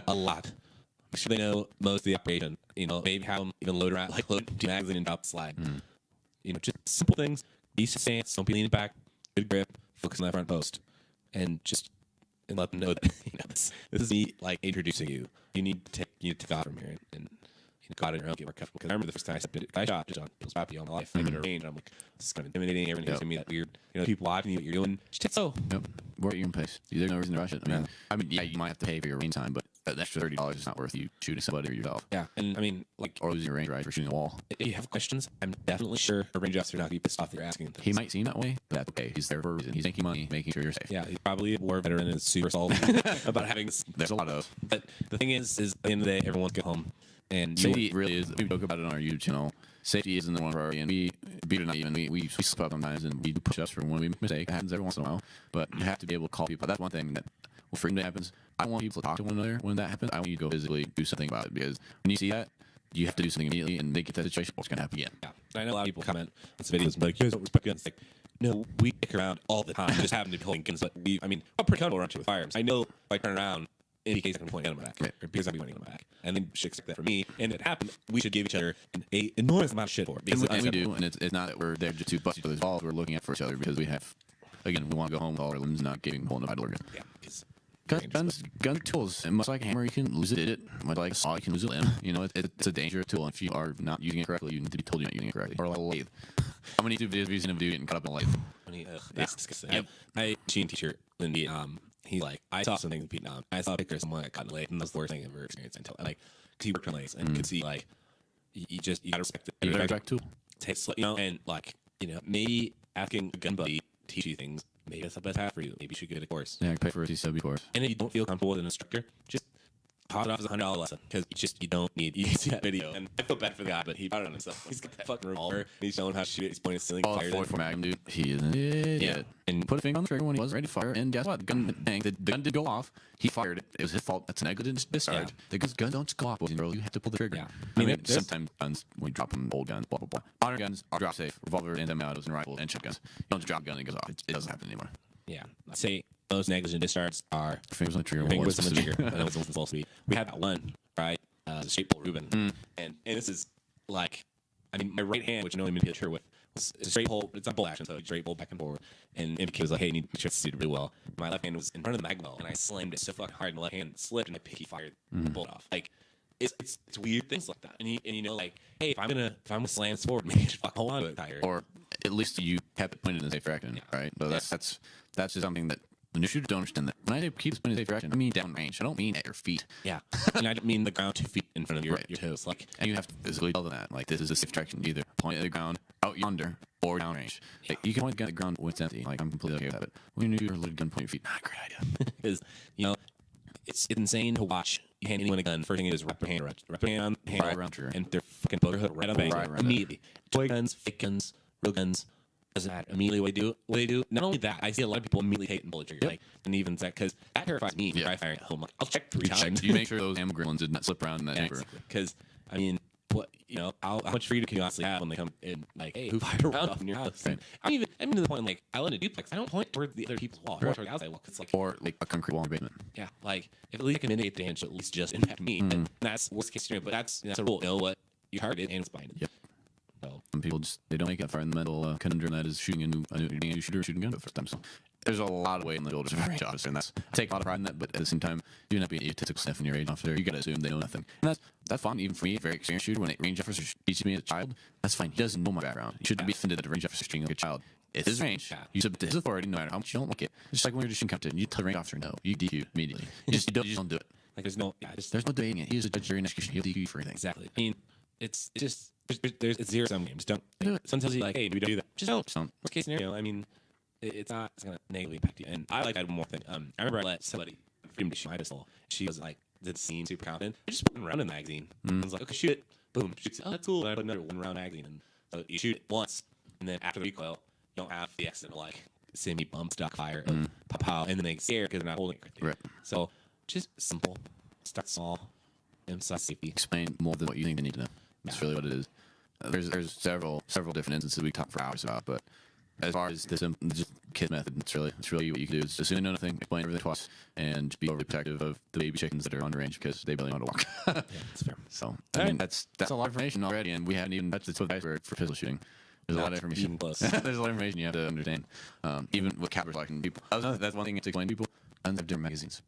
A lot. Make sure they know most of the operation. You know, maybe have them even load around, like load the magazine and drop the slide. You know, just simple things. Decent stance. Don't be leaning back. Good grip. Focus on that front post, and let them know that this is me like introducing you. You need to take off from here and go out on your own, get more comfortable. Because I remember the first time I shot just on Bill's Pappy all my life. I'm in a range, and I'm like, this is kind of intimidating. Everyone's going to me that weird. You know, people watching you, what you're doing. Just take so. Yep. Work at your own pace. There's no reason to rush it. I mean, yeah, you might have to pay for your range time, but that extra $30 is not worth you shooting somebody or yourself. Yeah, and I mean, like, or losing your range right for shooting a wall. If you have questions, I'm definitely sure a range officer not going to be pissed off that you're asking him things. He might seem that way, but that's okay. He's there for a reason. He's making money, making sure you're safe. Yeah, he's probably a war veteran and is super salty about having this. There's a lot of. But the thing is at the end of the day, everyone's get home. And safety really is. We joke about it on our YouTube channel. Safety isn't the one priority, and we beat it not even. We slip up sometimes, and we push us for when we make a mistake. It happens every once in a while, but you have to be able to call people. That's one thing that when freedom happens. I want people to talk to one another when that happens. I want you to go physically do something about it because when you see that, you have to do something immediately, and they get that situation. What's going to happen again? Yeah, I know a lot of people comment on some videos and be like, "You guys don't respect guns." Like, no, we kick around all the time. We just happen to be holding guns, but I'm pretty comfortable around you with firearms. I know if I turn around. In case I can point a gun on my back, right. Or because I'm pointing on my back, and then should expect that from me. And it happened. We should give each other an enormous amount of shit for it. And we do, and it's not that we're there just to bust each other's balls. We're looking out for each other because we have, again, we want to go home with all our limbs, not getting a hole in the vital organ. Yeah, because Gun tools. And much like a hammer, you can lose it. Much like a saw, you can lose a limb. You know, it's a dangerous tool. If you are not using it correctly, you need to be told you're not using it correctly. Or like a lathe. How many videos have you seen of a dude getting cut up in a lathe? It's disgusting. I machine teacher, Lindy. He's like, I saw something in Vietnam. I saw a picture of someone that cut in a lathe, and that's the worst thing I've ever experienced until like, cause he worked on lathes and could see like, you gotta respect it. You respect tool. Takes, you know, and like, you know, maybe asking a gun buddy to teach you things, maybe that's the best path for you. Maybe you should get a course. Yeah, pay for a CW course. And if you don't feel comfortable with an instructor, just pop it off as $100 lesson, because you don't need. You see that video, and I feel bad for the guy, but he brought it on himself. He's got that fucking revolver, and he's showing how to shoot it. He's pointing at the ceiling. Oh, 44 Magnum, dude. He is an idiot. Yeah. And put a finger on the trigger when he was ready to fire, and guess what? The gun did go off. He fired it. It was his fault. That's a negligent discharge. Yeah. The gun don't go off, boys and girls. You have to pull the trigger. Yeah. I mean sometimes guns, when you drop them, old guns, blah, blah, blah. Modern guns are drop safe. Revolvers and semi-autos and rifles and shotguns. You don't just drop a gun and it goes off. It doesn't happen anymore. Yeah. I'd say most negligent discharges are Fingers on the trigger. fingers on the trigger. And it was supposed to be. We had that one, right? The straight pull Ruben. And this is like, I mean, my right hand, which I know I'm in picture with, was a straight pull. It's not pull action, so it's straight pull back and forward. And MK was like, hey, you need to make sure it's suited really well. My left hand was in front of the mag well, and I slammed it so fucking hard, and my left hand slipped, and my pinky fired the bullet off. Like, it's weird things like that. And you know, like, hey, if I'm gonna slam this forward, maybe I should fucking hold on to it tighter. Or at least you have it pointed in the safe direction, right? But that's just something that the new shooters don't understand. That when I say keep it pointed in the safe direction, I mean down range. I don't mean at your feet. Yeah, and I don't mean the ground 2 feet in front of your toes. Like, and you have to physically tell them that, like, this is a safe direction. Either point at the ground out yonder or downrange. Like, you can point the gun at the ground when it's empty. Like, I'm completely okay with that. But when you're loaded gun point your feet, not a great idea. Because, you know, it's insane to watch you hand anyone a gun. First thing you do is wrap your hand on the handle, around trigger, and they're fucking poker hook right on bang immediately. Toy guns, fake guns, real guns. Doesn't matter. Immediately, what they do. Not only that, I see a lot of people immediately hate and pull the trigger. Like, and even that, because that terrifies me. When I fire at home, like, I'll check 3 times. You make sure those ammo gremlins did not slip around in that chamber. Because I mean, what, you know, how much freedom can you honestly have when they come in? Like, hey, who fired a round off in your house? Right. I'm to the point, like, I live in a duplex. I don't point toward the other people's wall. I point toward the outside wall. It's like, or like a concrete wall in the basement. Yeah, like, if at least I can mitigate the damage, at least just impact me. And that's worst case scenario. But that's a rule. You know what you target and it's blinded. Yep. So Some people just, they don't make that far in the mental conundrum that is shooting a new shooter shooting a gun for the first time. So there's a lot of weight in the builders of a range officer, and I take a lot of pride in that. But at the same time, you're not being egotistical sniff in your range officer. You gotta assume they know nothing, and that's fine. Even for me, a very experienced shooter, when a range officer teaches me as a child, that's fine. He doesn't know my background. He shouldn't be offended that a range officer is treating like a child. It's his range. Yeah. You submit to his authority, no matter how much you don't like it. It's just like when you're just shooting competition. You tell the range officer no, you DQ immediately. You just don't do it. like, there's no There's no debating it. He is a judge, jury, and execution. He'll DQ you for anything. exactly. I mean, it's just it's zero sum games. Don't do it. Someone tells you like, hey, we don't do that. Just don't. Worst case scenario. I mean, it's gonna negatively impact you. And I like that one more thing. I remember I let somebody freedom to shoot my pistol. She was like, did seem super confident. I just put one round in the magazine. I was like, okay, shoot it. Boom, shoots it. Oh, that's cool. And I put another 1 round magazine, and so you shoot it once, and then after the recoil, you don't have the accidental like semi bump stock fire of pow, and then they scare because they're not holding it correctly. Right. So just simple. Start small. Emphasize safety. Explain more than what you think they need to know. That's really what it is. There's several different instances we talk for hours about, but as far as this just kid method, it's really what you can do is assume they know nothing, explain everything twice, and be overly protective of the baby chickens that are on range because they barely know how to walk. Yeah, that's fair. So I mean that's a lot of information already, and we haven't even touched the tip of the iceberg for pistol shooting. There's a lot of information. Even close. There's a lot of information you have to understand, even with caliber selection. People, that's one thing to explain to people. Guns have different magazines.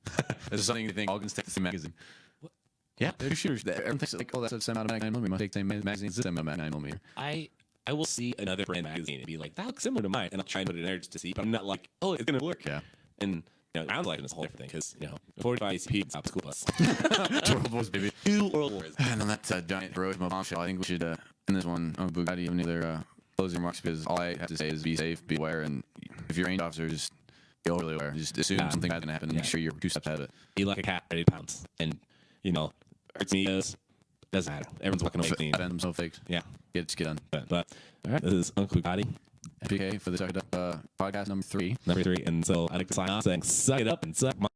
There's something you think all guns take the same magazine. Yeah, they're shooters. Everyone thinks like, oh, that's a semi-automatic 9mm. Must take the same magazine as this semi-automatic 9mm. I will see another brand magazine and be like, that looks similar to mine, and I'll try and put it in there just to see. But I'm not like, oh, it's gonna work. Yeah. And round life is a whole different thing because 45 ACP stop school bus. World Wars, baby. 2 World Wars. And on that giant heroic bombshell, I think we should end this one on Bugatti of other closing remarks, because all I have to say is be safe, be aware, and if you're a range officer, just be overly aware. Just assume something bad's gonna happen and make sure you're 2 steps ahead of it. Be like a cat ready to pounce, and hurts me doesn't matter. Everyone's walking away clean. Defend themselves fakes. Yeah, Just get done. but all right, this is Uncle Bugatti, mpk for the Suck It Up podcast number 3. and so I like to sign off saying, suck it up and suck my